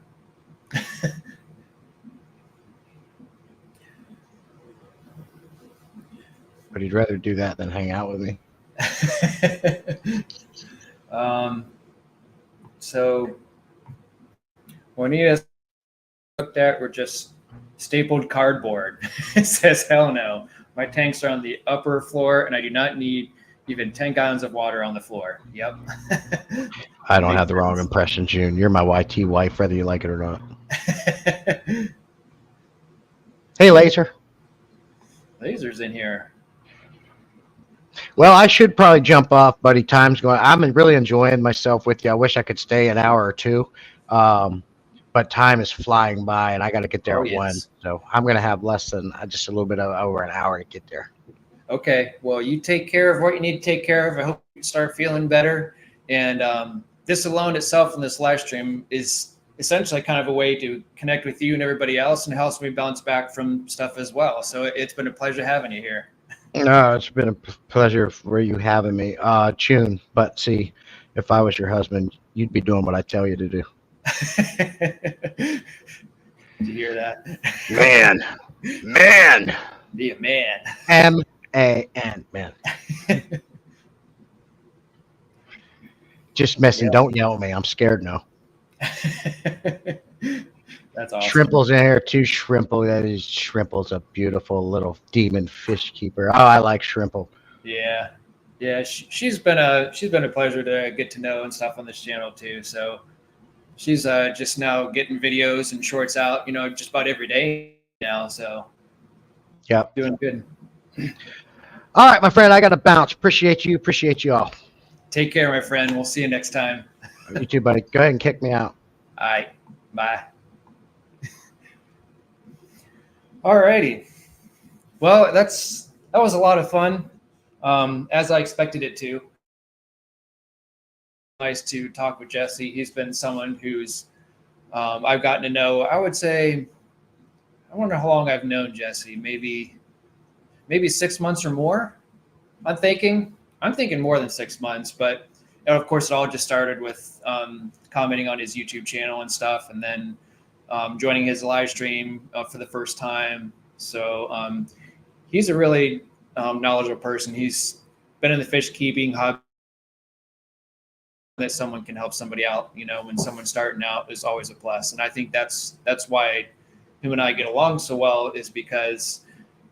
But he'd rather do that than hang out with me. So Juanita looked at were just stapled cardboard. It says, hell no. My tanks are on the upper floor, and I do not need even 10 gallons of water on the floor. Yep. I don't have the wrong impression, June. You're my YT wife, whether you like it or not. Hey, Laser. Laser's in here. Well, I should probably jump off, buddy. Time's going. I'm really enjoying myself with you. I wish I could stay an hour or two, but time is flying by, and I got to get there at 1. So I'm going to have less than just a little bit over an hour to get there. Okay. Well, you take care of what you need to take care of. I hope you start feeling better. And this alone itself in this live stream is essentially kind of a way to connect with you and everybody else, and helps me bounce back from stuff as well. So it's been a pleasure having you here. No, it's been a pleasure for you having me. Tune, but see, if I was your husband, you'd be doing what I tell you to do. Did you hear that? Man. Be a man. M-A-N, man. Just messing. Yeah. Don't yell at me. I'm scared now. That's awesome. Shrimple's in here too. Shrimple's a beautiful little demon fish keeper. Oh, I like Shrimple. Yeah. She's been a pleasure to get to know and stuff on this channel too. So she's just now getting videos and shorts out, just about every day now. So yep, doing good. All right, my friend, I got to bounce. Appreciate you. Appreciate you all. Take care, my friend. We'll see you next time. You too, buddy. Go ahead and kick me out. All right. Bye. All righty. Well, that was a lot of fun, as I expected it to. Nice to talk with Jesse. He's been someone who's I've gotten to know. I would say, I wonder how long I've known Jesse. Maybe 6 months or more. I'm thinking more than 6 months, but of course it all just started with commenting on his YouTube channel and stuff, and then joining his live stream for the first time. So he's a really knowledgeable person. He's been in the fish keeping hobby. That someone can help somebody out, when someone's starting out, is always a plus. And I think that's why him and I get along so well, is because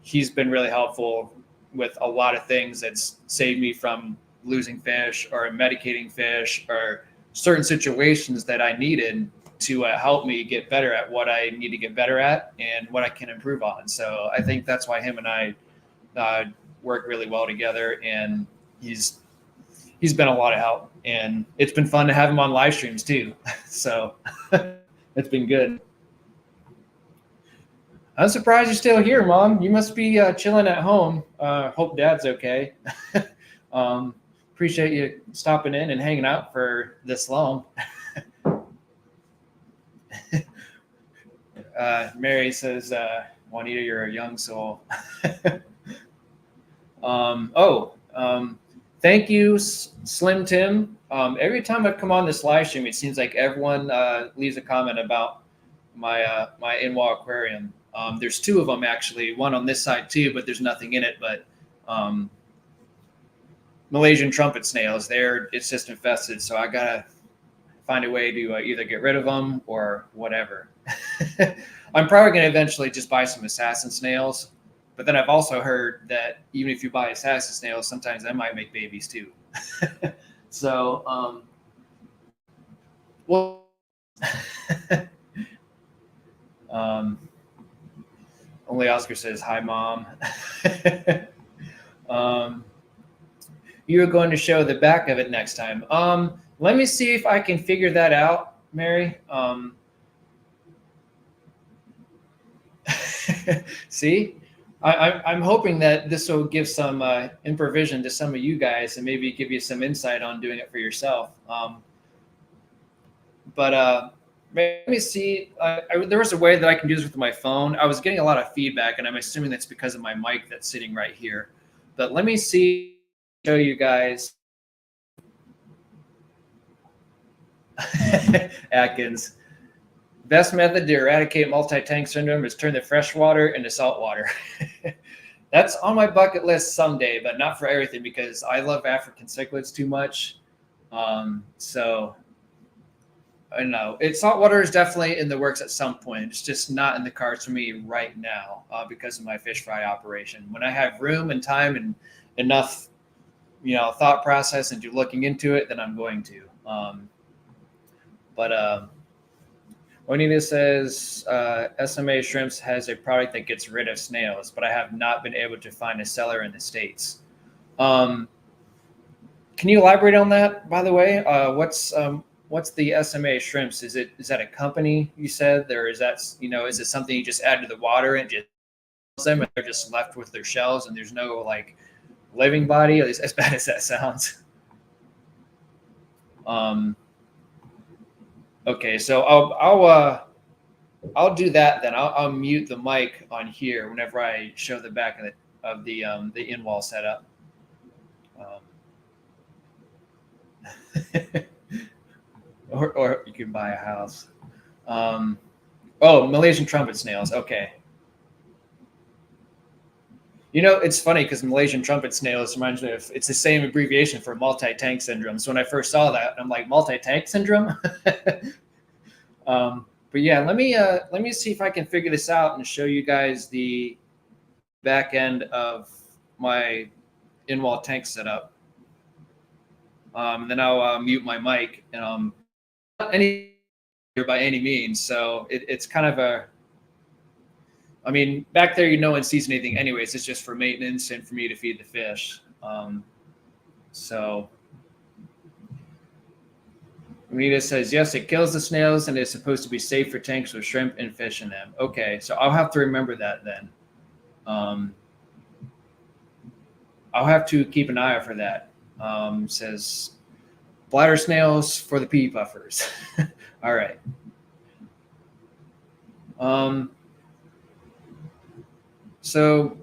he's been really helpful with a lot of things that's saved me from losing fish or medicating fish or certain situations that I needed to help me get better at what I need to get better at and what I can improve on. So I think that's why him and I work really well together, and he's been a lot of help, and it's been fun to have him on live streams too. So it's been good. I'm surprised you're still here, Mom. You must be chilling at home. Hope Dad's okay. Appreciate you stopping in and hanging out for this long. Mary says, Juanita, you're a young soul. Thank you, Slim Tim. Every time I come on this live stream, it seems like everyone leaves a comment about my in-wall aquarium. There's 2 of them, actually, one on this side too, but there's nothing in it. But Malaysian trumpet snails, it's just infested. So I gotta find a way to either get rid of them or whatever. I'm probably gonna eventually just buy some assassin snails. But then I've also heard that even if you buy assassin snails, sometimes they might make babies too. So, well, only Oscar says, hi, Mom. you were going to show the back of it next time. Let me see if I can figure that out, Mary. See, I'm hoping that this will give some improvision to some of you guys and maybe give you some insight on doing it for yourself. But let me see. There was a way that I can do this with my phone. I was getting a lot of feedback, and I'm assuming that's because of my mic that's sitting right here. But let me see, show you guys. Atkins. Best method to eradicate multi-tank syndrome is turn the fresh water into salt water. That's on my bucket list someday, but not for everything because I love African cichlids too much. So I don't know. Salt water is definitely in the works at some point. It's just not in the cards for me right now because of my fish fry operation. When I have room and time and enough, thought process into looking into it, then I'm going to. Juanita says SMA Shrimps has a product that gets rid of snails, but I have not been able to find a seller in the States. Can you elaborate on that, by the way? What's the SMA Shrimps? Is that a company you said, or is that, is it something you just add to the water and just them and they're just left with their shells and there's no like living body, at least as bad as that sounds? Okay, so I'll do that then. I'll mute the mic on here whenever I show the back of the in-wall setup. Or you can buy a house. Oh, Malaysian trumpet snails. Okay. It's funny because Malaysian trumpet snails reminds me of, it's the same abbreviation for multi-tank syndrome. So when I first saw that, I'm like, multi-tank syndrome? But yeah, let me see if I can figure this out and show you guys the back end of my in-wall tank setup. And then I'll mute my mic. And not any by any means. So it's kind of back there, no one sees anything anyways. It's just for maintenance and for me to feed the fish. So Anita says, yes, it kills the snails and it's supposed to be safe for tanks with shrimp and fish in them. Okay, so I'll have to remember that then. I'll have to keep an eye out for that. Says, bladder snails for the pea puffers. All right. So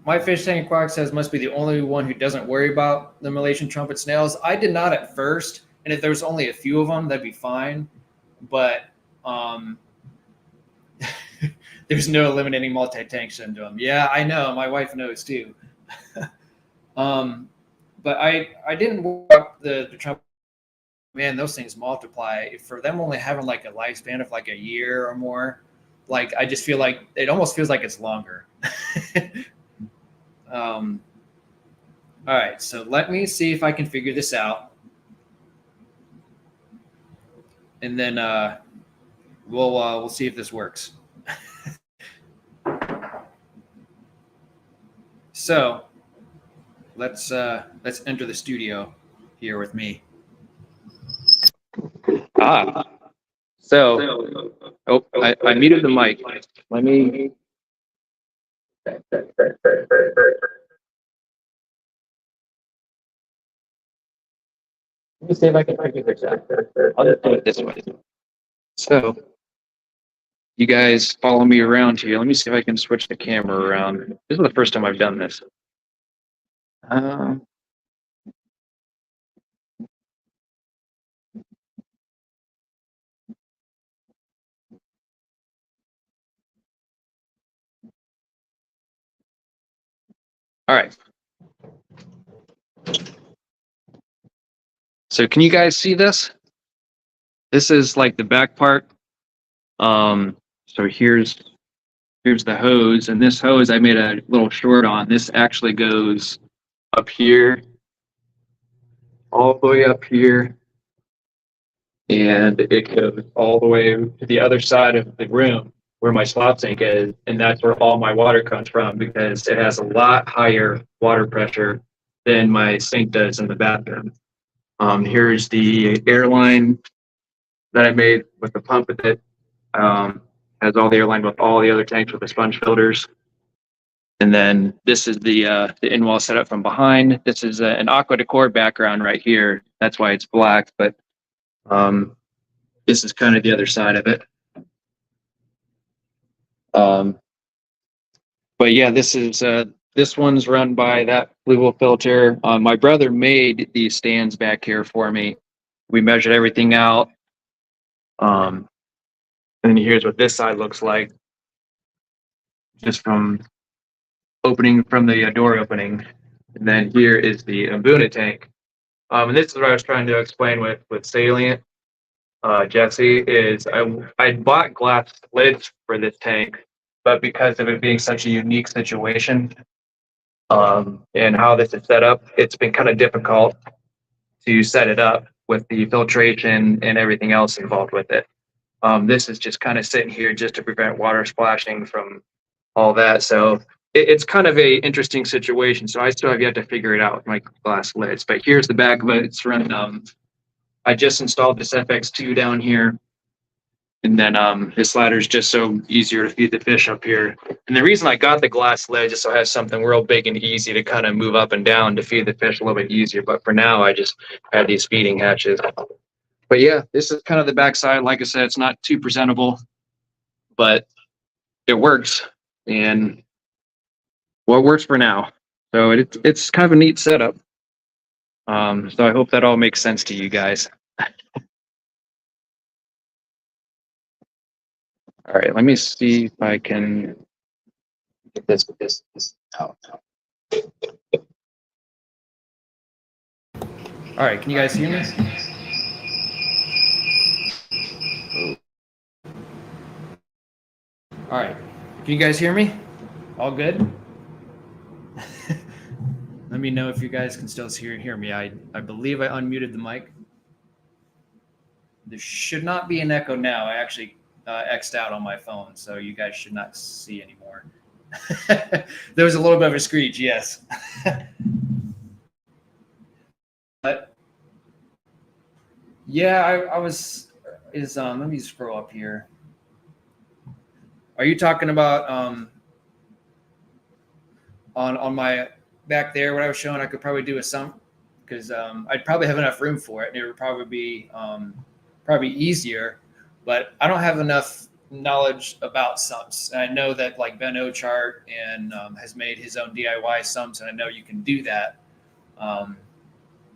my fish tank aquatic says must be the only one who doesn't worry about the Malaysian trumpet snails. I did not at first, and if there was only a few of them, that'd be fine. But there's no eliminating multi-tank syndrome. Yeah, I know. My wife knows too. But I didn't worry about the trumpet. Man, those things multiply. For them only having like a lifespan of like a year or more, like I just feel like it almost feels like it's longer. All right, so let me see if I can figure this out, and then we'll see if this works. So let's enter the studio here with me. So I muted the mic. Let me. Let me see if I can figure this out. I'll just do it this way. So, you guys follow me around here. Let me see if I can switch the camera around. This is the first time I've done this. All right. So can you guys see this? This is like the back part. So here's the hose, and this hose I made a little short on. This actually goes up here, all the way up here, and it goes all the way to the other side of the room where my slop sink is, and that's where all my water comes from because it has a lot higher water pressure than my sink does in the bathroom. Here's the airline that I made with the pump with it. Has all the airline with all the other tanks with the sponge filters. And then this is the in-wall setup from behind. This is an aqua decor background right here. That's why it's black, but this is kind of the other side of it. But yeah, this one's run by that fluval filter. My brother made these stands back here for me. We measured everything out. And here's what this side looks like, just from opening from the door opening. And then here is the Mbuna tank. And this is what I was trying to explain with Salient, Jesse, is I bought glass lids for this tank, but because of it being such a unique situation, and how this is set up, it's been kind of difficult to set it up with the filtration and everything else involved with it. This is just kind of sitting here just to prevent water splashing from all that. So it's kind of a interesting situation. So I still have yet to figure it out with my glass lids. But here's the back of it. It's run. I just installed this FX2 down here. And then this ladder is just so easier to feed the fish up here. And the reason I got the glass lid just so I have something real big and easy to kind of move up and down to feed the fish a little bit easier. But for now, I just have these feeding hatches. But yeah, this is kind of the backside. Like I said, it's not too presentable, but it works. And well, it works for now. So it's kind of a neat setup. So I hope that all makes sense to you guys. All right, let me see if I can get this out. All right, can you guys hear me? All right, can you guys hear me? All good? Let me know if you guys can still hear me. I believe I unmuted the mic. There should not be an echo now. I actually X'd out on my phone, so you guys should not see anymore. There was a little bit of a screech, yes. But yeah, I was let me scroll up here. Are you talking about on my back there, what I was showing? I could probably do a sump, because I'd probably have enough room for it, and it would probably be probably easier, but I don't have enough knowledge about sumps. And I know that like Ben Ochart and has made his own DIY sumps, and I know you can do that.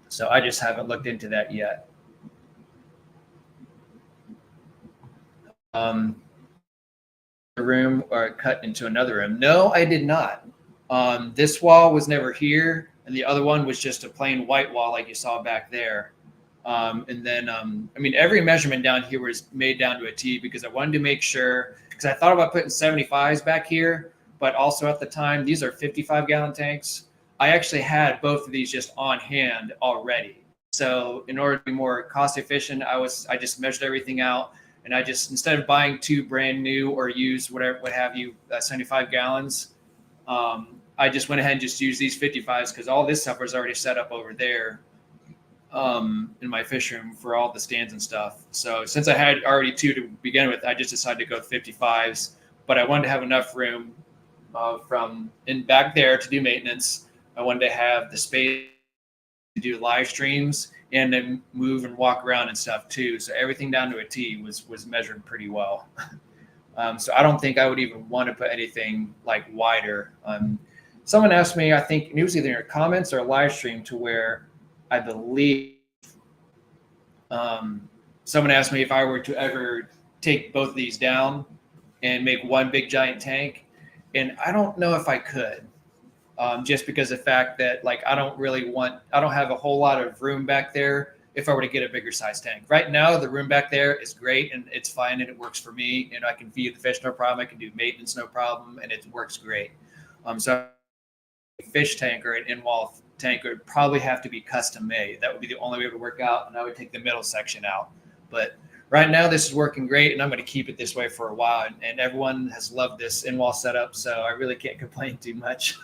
So I just haven't looked into that yet. The room or cut into another room? No, I did not. This wall was never here, and the other one was just a plain white wall like you saw back there. And then, I mean, every measurement down here was made down to a T, because I wanted to make sure, because I thought about putting 75s back here, but also at the time, these are 55-gallon tanks. I actually had both of these just on hand already. So in order to be more cost efficient, I just measured everything out, and I just, instead of buying two brand new or used, whatever, what have you, 75 gallons, I just went ahead and just used these 55s, because all this stuff was already set up over there in my fish room for all the stands and stuff. So since I had already two to begin with, I just decided to go with 55s, but I wanted to have enough room from in back there to do maintenance. I wanted to have the space to do live streams and then move and walk around and stuff too. So everything down to a T was measured pretty well. So I don't think I would even want to put anything like wider. Someone asked me, I think it was either in your comments or a live stream, to where I believe someone asked me if I were to ever take both of these down and make one big giant tank. And I don't know if I could, just because of the fact that like I don't have a whole lot of room back there if I were to get a bigger size tank. Right now, the room back there is great and it's fine and it works for me. And I can feed the fish no problem. I can do maintenance no problem, and it works great. So a fish tank or an in-wall tank would probably have to be custom made. That would be the only way it would work out, and I would take the middle section out. But right now, this is working great, and I'm going to keep it this way for a while. And everyone has loved this in-wall setup, so I really can't complain too much.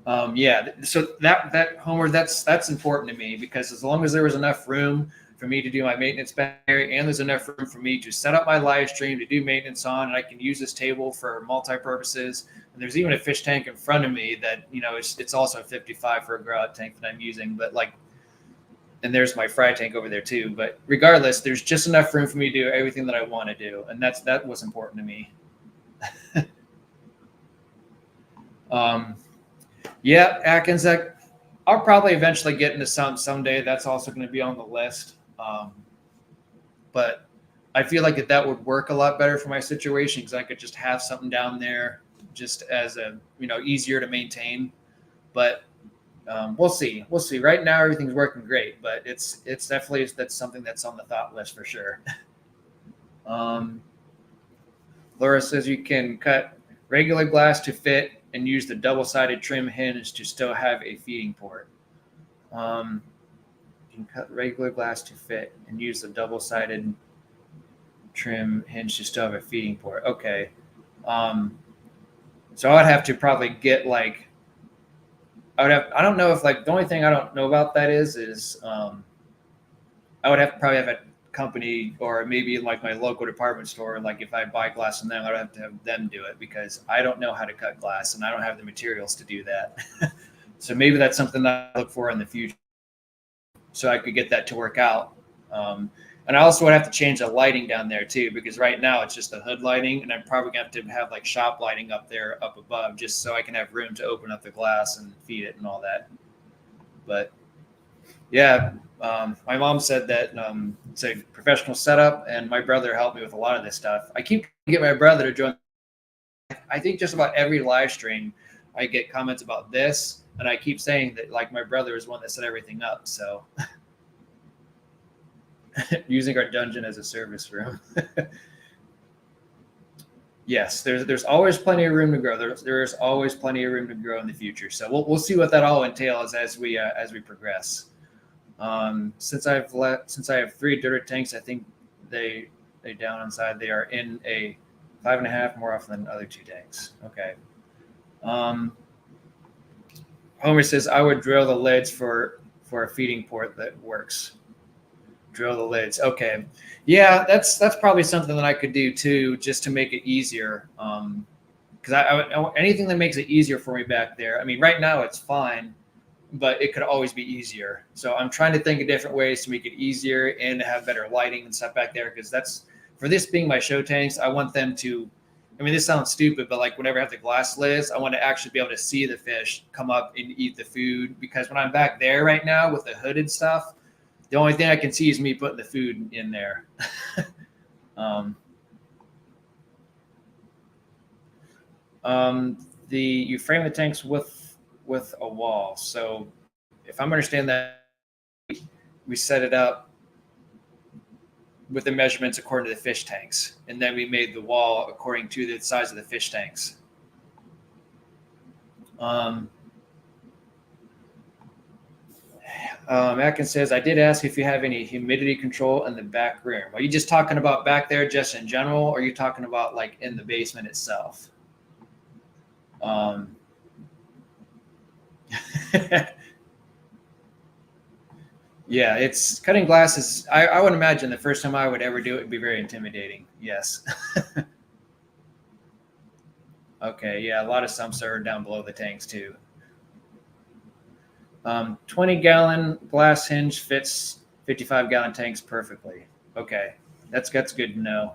Yeah, so that Homer, that's important to me, because as long as there was enough room for me to do my maintenance back there, and there's enough room for me to set up my live stream to do maintenance on, and I can use this table for multi-purposes. And there's even a fish tank in front of me that, it's also 55 for a grow out tank that I'm using, but like, and there's my fry tank over there too. But regardless, there's just enough room for me to do everything that I want to do, and that was important to me. Yeah, Atkins, I'll probably eventually get into someday. That's also going to be on the list. But I feel like that would work a lot better for my situation, because I could just have something down there just as a, easier to maintain. But we'll see. We'll see. Right now, everything's working great, but it's definitely, that's something that's on the thought list for sure. Laura says you can cut regular glass to fit and use the double-sided trim hinge to still have a feeding port. You can cut regular glass to fit and use the double-sided trim hinge to still have a feeding port. Okay. So I'd have to probably get like, I don't know if, like, the only thing I don't know about that is I would have to probably have a company, or maybe like my local department store, like if I buy glass from them, I'd have to have them do it, because I don't know how to cut glass and I don't have the materials to do that. So maybe that's something that I look for in the future, so I could get that to work out. And I also would have to change the lighting down there too, because right now it's just the hood lighting, and I'm probably going to have like shop lighting up there, up above, just so I can have room to open up the glass and feed it and all that. But yeah, my mom said that it's a professional setup, and my brother helped me with a lot of this stuff. I keep trying to get my brother to join. I think just about every live stream, I get comments about this, and I keep saying that, like, my brother is one that set everything up. So using our dungeon as a service room. Yes, there's always plenty of room to grow. There's always plenty of room to grow in the future. So we'll see what that all entails as we progress. Since I have 3 dirty tanks, I think they down inside. They are in a 5.5 more often than other 2 tanks. Okay. Homer says I would drill the lids for a feeding port that works. Drill the lids. Okay. Yeah, that's probably something that I could do too, just to make it easier. Because I anything that makes it easier for me back there. I mean, right now it's fine, but it could always be easier. So I'm trying to think of different ways to make it easier and to have better lighting and stuff back there, because that's, for this being my show tanks, I want them to, I mean, this sounds stupid, but like whenever I have the glass lids, I want to actually be able to see the fish come up and eat the food, because when I'm back there right now with the hooded stuff, the only thing I can see is me putting the food in there. You frame the tanks with a wall. So if I'm understanding that, we set it up with the measurements according to the fish tanks, and then we made the wall according to the size of the fish tanks. Atkins says, I did ask if you have any humidity control in the back room. Are you just talking about back there just in general, or are you talking about like in the basement itself? Yeah, it's cutting glasses. I would imagine the first time I would ever do it would be very intimidating. Yes. Okay. Yeah. A lot of sumps are down below the tanks too. 20-gallon glass hinge fits 55-gallon tanks perfectly. Okay. That's good to know.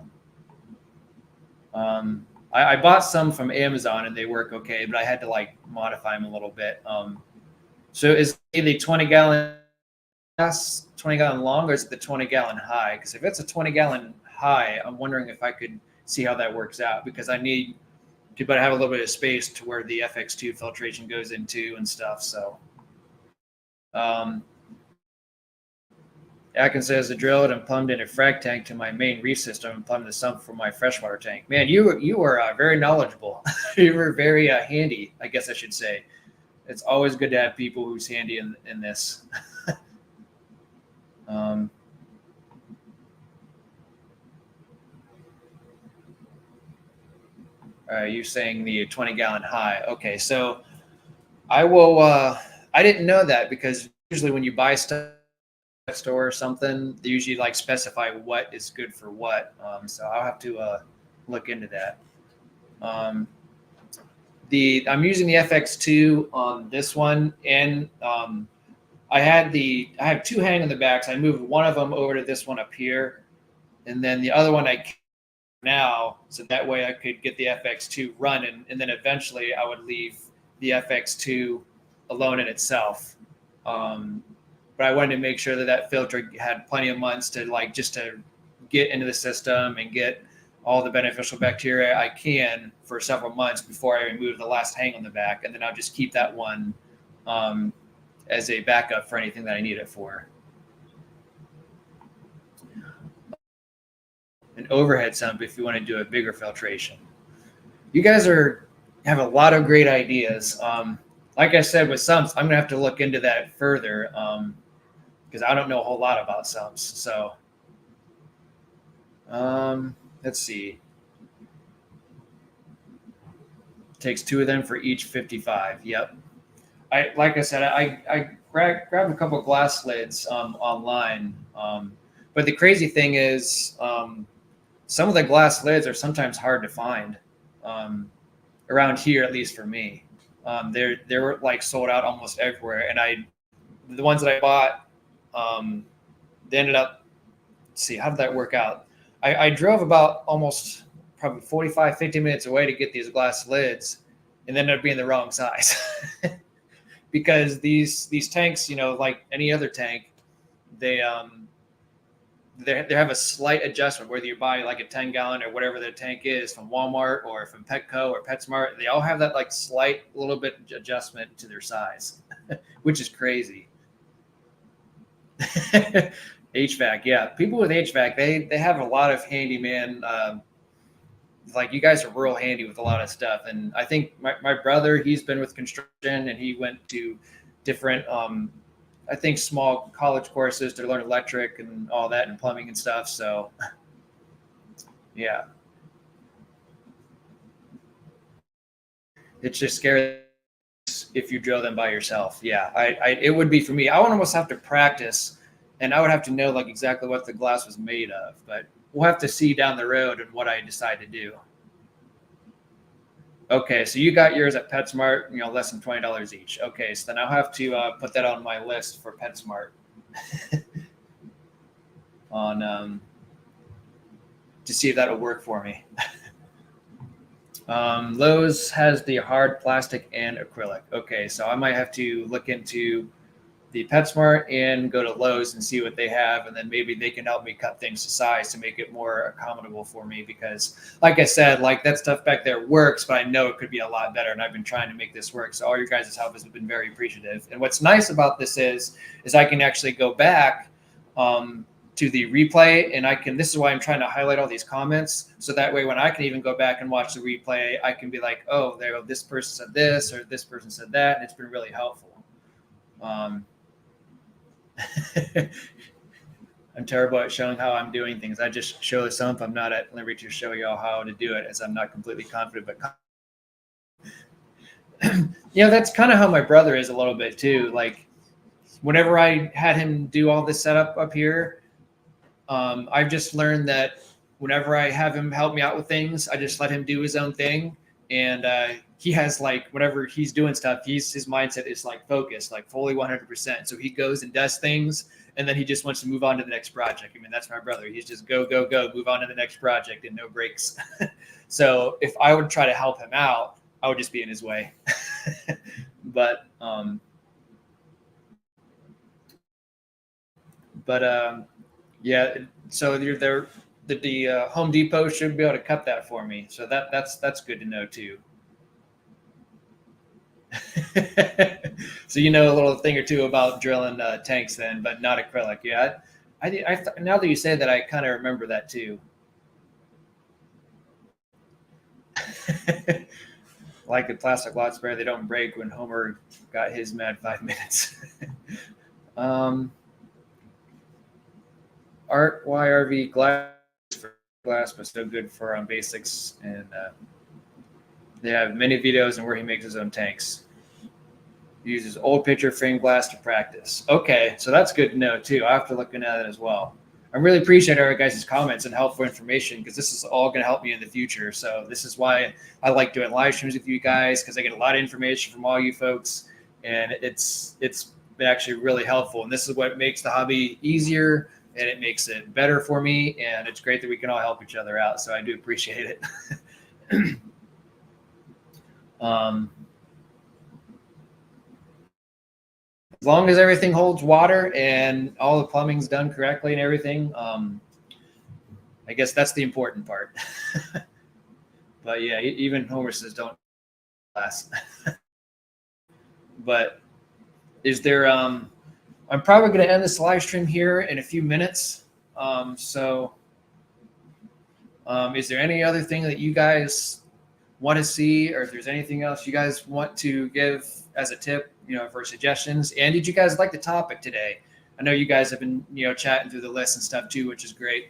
I bought some from Amazon and they work okay, but I had to like modify them a little bit. So is it the 20-gallon glass, 20-gallon long, or is it the 20-gallon high? Because if it's a 20-gallon high, I'm wondering if I could see how that works out, because I need to have a little bit of space to where the FX2 filtration goes into and stuff. So Atkins says, I drilled and plumbed in a frag tank to my main reef system and plumbed the sump for my freshwater tank. Man, you were very knowledgeable. You were very handy, I guess I should say. It's always good to have people who's handy in this. You're saying the 20-gallon high. Okay, so I will. I didn't know that, because usually when you buy stuff at a store or something, they usually like specify what is good for what. So I'll have to look into that. I'm using the FX2 on this one, and I have two hanging in the back. So I moved one of them over to this one up here, and then the other one I now, so that way I could get the FX2 running, and then eventually I would leave the FX2 alone in itself. But I wanted to make sure that that filter had plenty of months to just to get into the system and get all the beneficial bacteria I can for several months before I remove the last hang on the back, and then I'll just keep that one as a backup for anything that I need it for. An overhead sump if you want to do a bigger filtration. You guys have a lot of great ideas. Like I said, with sumps, I'm gonna have to look into that further because I don't know a whole lot about sumps. So let's see. It takes 2 of them for each 55. Yep. Like I said, I grabbed a couple of glass lids online. But the crazy thing is, some of the glass lids are sometimes hard to find around here, at least for me. They're like sold out almost everywhere, and the ones that I bought, they ended up. Let's see, how did that work out? I drove about almost probably 45, 50 minutes away to get these glass lids, and they ended up being the wrong size. Because these tanks, like any other tank, they have a slight adjustment, whether you buy like a 10-gallon or whatever the tank is from Walmart or from Petco or PetSmart. They all have that like slight little bit adjustment to their size, which is crazy. HVAC, yeah. People with HVAC, they have a lot of handyman. Like you guys are real handy with a lot of stuff. And I think my brother, he's been with construction, and he went to different I think small college courses to learn electric and all that and plumbing and stuff. So yeah, it's just scary if you drill them by yourself. Yeah, it would be for me. I would almost have to practice, and I would have to know like exactly what the glass was made of, but we'll have to see down the road and what I decide to do. Okay, so you got yours at PetSmart, less than $20 each. Okay, so then I'll have to put that on my list for PetSmart. On to see if that'll work for me. Lowe's has the hard plastic and acrylic. Okay, so I might have to look into the PetSmart and go to Lowe's and see what they have, and then maybe they can help me cut things to size to make it more accommodable for me, because like I said, like that stuff back there works, but I know it could be a lot better, and I've been trying to make this work. So all your guys' help has been very appreciative. And what's nice about this is I can actually go back to the replay, and this is why I'm trying to highlight all these comments, so that way when I can even go back and watch the replay, I can be like, oh, this person said this or this person said that, and it's been really helpful. I'm terrible at showing how I'm doing things. I just show the sump. I'm not at liberty to show y'all how to do it, as I'm not completely confident. But that's kind of how my brother is a little bit too. Like whenever I had him do all this setup up here, I've just learned that whenever I have him help me out with things, I just let him do his own thing. And he has like, whenever he's doing stuff, his mindset is like focused, like fully 100%. So he goes and does things, and then he just wants to move on to the next project. I mean, that's my brother. He's just go, move on to the next project and no breaks. So if I would try to help him out, I would just be in his way. But yeah, so the Home Depot should be able to cut that for me. So that's good to know too. So a little thing or two about drilling tanks then, but not acrylic. Yeah, I now that you say that, I kind of remember that too. Like the plastic lot spray, they don't break when Homer got his mad 5 minutes. Art YRV glass but still good for basics, and they have many videos on where he makes his own tanks. Uses old picture frame glass to practice. Okay, so that's good to know too. I have to look into that as well. I really appreciate our guys' comments and helpful information, because this is all going to help me in the future. So this is why I like doing live streams with you guys, because I get a lot of information from all you folks, and it's been actually really helpful. And this is what makes the hobby easier, and it makes it better for me. And it's great that we can all help each other out. So I do appreciate it. As long as everything holds water and all the plumbing's done correctly and everything, I guess that's the important part. But yeah, even Homer says don't last. But is there, I'm probably going to end this live stream here in a few minutes. Is there any other thing that you guys want to see, or if there's anything else you guys want to give as a tip, for suggestions? And did you guys like the topic today? I know you guys have been, chatting through the list and stuff too, which is great.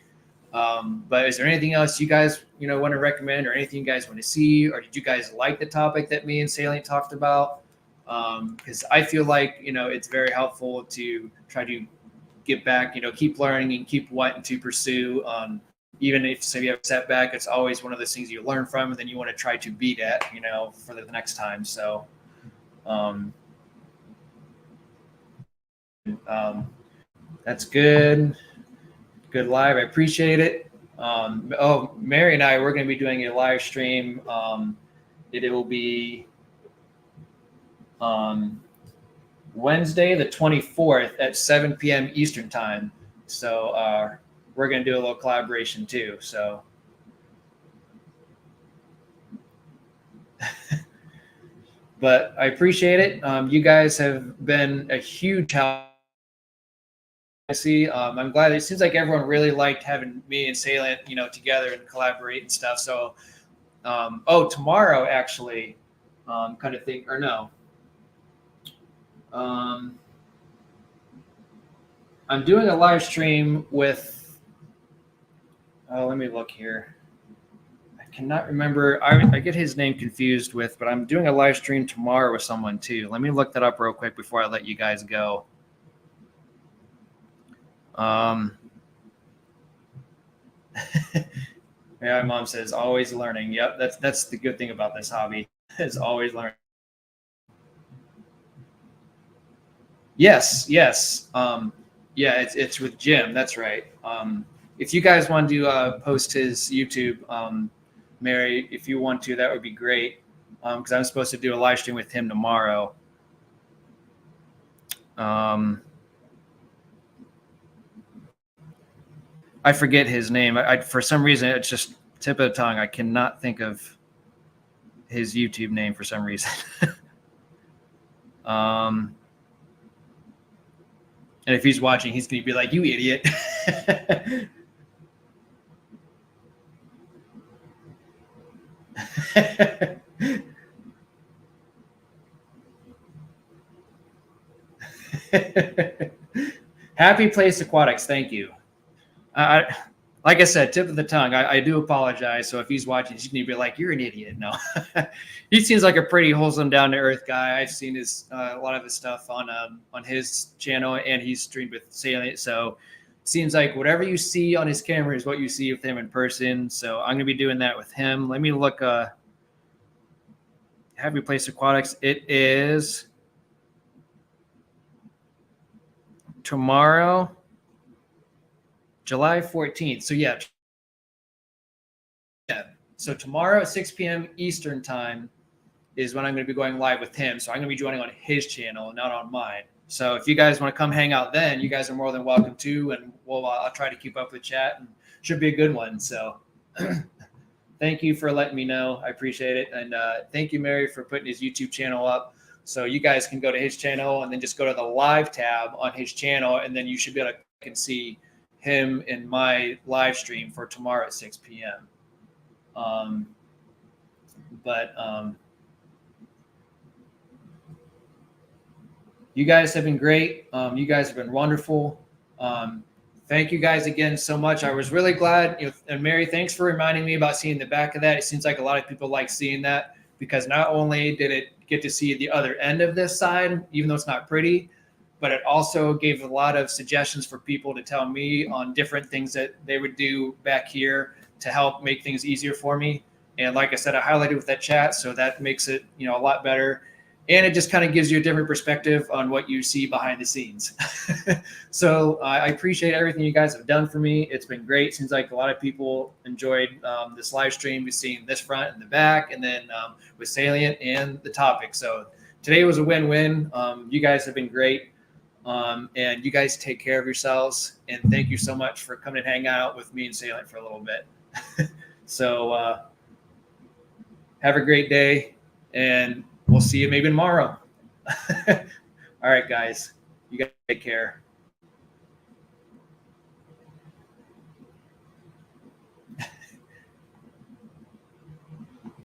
But is there anything else you guys, want to recommend, or anything you guys want to see, or did you guys like the topic that me and Salient talked about? Because I feel like, it's very helpful to try to get back, keep learning and keep wanting to pursue. Even if, say, you have a setback, it's always one of those things you learn from, and then you want to try to beat at, for the next time. So, that's good. Good live. I appreciate it. Mary and I, we're going to be doing a live stream. It will be Wednesday, the 24th at 7 p.m. Eastern time. So, we're going to do a little collaboration too. So, but I appreciate it. You guys have been a huge help. I see. I'm glad. It seems like everyone really liked having me and Salient, together and collaborate and stuff. So, tomorrow actually, kind of think, or no. I'm doing a live stream with. Oh, let me look here. I cannot remember. I get his name confused with, but I'm doing a live stream tomorrow with someone too. Let me look that up real quick before I let you guys go. Yeah, my mom says always learning. Yep, that's the good thing about this hobby, is always learning. Yes. Yeah, it's with Jim. That's right. If you guys want to post his YouTube, Mary, if you want to, that would be great. Because I'm supposed to do a live stream with him tomorrow. I forget his name. I for some reason, it's just tip of the tongue. I cannot think of his YouTube name for some reason. And if he's watching, he's going to be like, "You idiot." Happy Place Aquatics. Thank you. Like I said, tip of the tongue. I do apologize. So if he's watching, he's going to be like, "You're an idiot." No, he seems like a pretty wholesome, down to earth guy. I've seen his a lot of his stuff on his channel, and he's streamed with Salient. So it seems like whatever you see on his camera is what you see with him in person. So I'm going to be doing that with him. Let me look. Happy Place Aquatics. It is tomorrow, July 14th. So yeah. So tomorrow at 6 p.m. Eastern time is when I'm going to be going live with him. So I'm going to be joining on his channel, not on mine. So if you guys want to come hang out then, you guys are more than welcome to. And I'll try to keep up with chat, and should be a good one. So thank you for letting me know. I appreciate it. And thank you, Mary, for putting his YouTube channel up. So you guys can go to his channel and then just go to the live tab on his channel. And then you should be able to see him in my live stream for tomorrow at 6 p.m. You guys have been great. You guys have been wonderful. Thank you guys again so much. I was really glad. And Mary, thanks for reminding me about seeing the back of that. It seems like a lot of people like seeing that. because not only did it get to see the other end of this side, even though it's not pretty, but it also gave a lot of suggestions for people to tell me on different things that they would do back here to help make things easier for me. And like I said, I highlighted with that chat, so that makes it, a lot better. And it just kind of gives you a different perspective on what you see behind the scenes. So I appreciate everything you guys have done for me. It's been great. Seems like a lot of people enjoyed this live stream. We've seen this front and the back, and then with Salient and the topic. So today was a win-win. You guys have been great. And you guys take care of yourselves. And thank you so much for coming and hang out with me and Salient for a little bit. So have a great day, and we'll see you maybe tomorrow. All right, guys, you guys take care.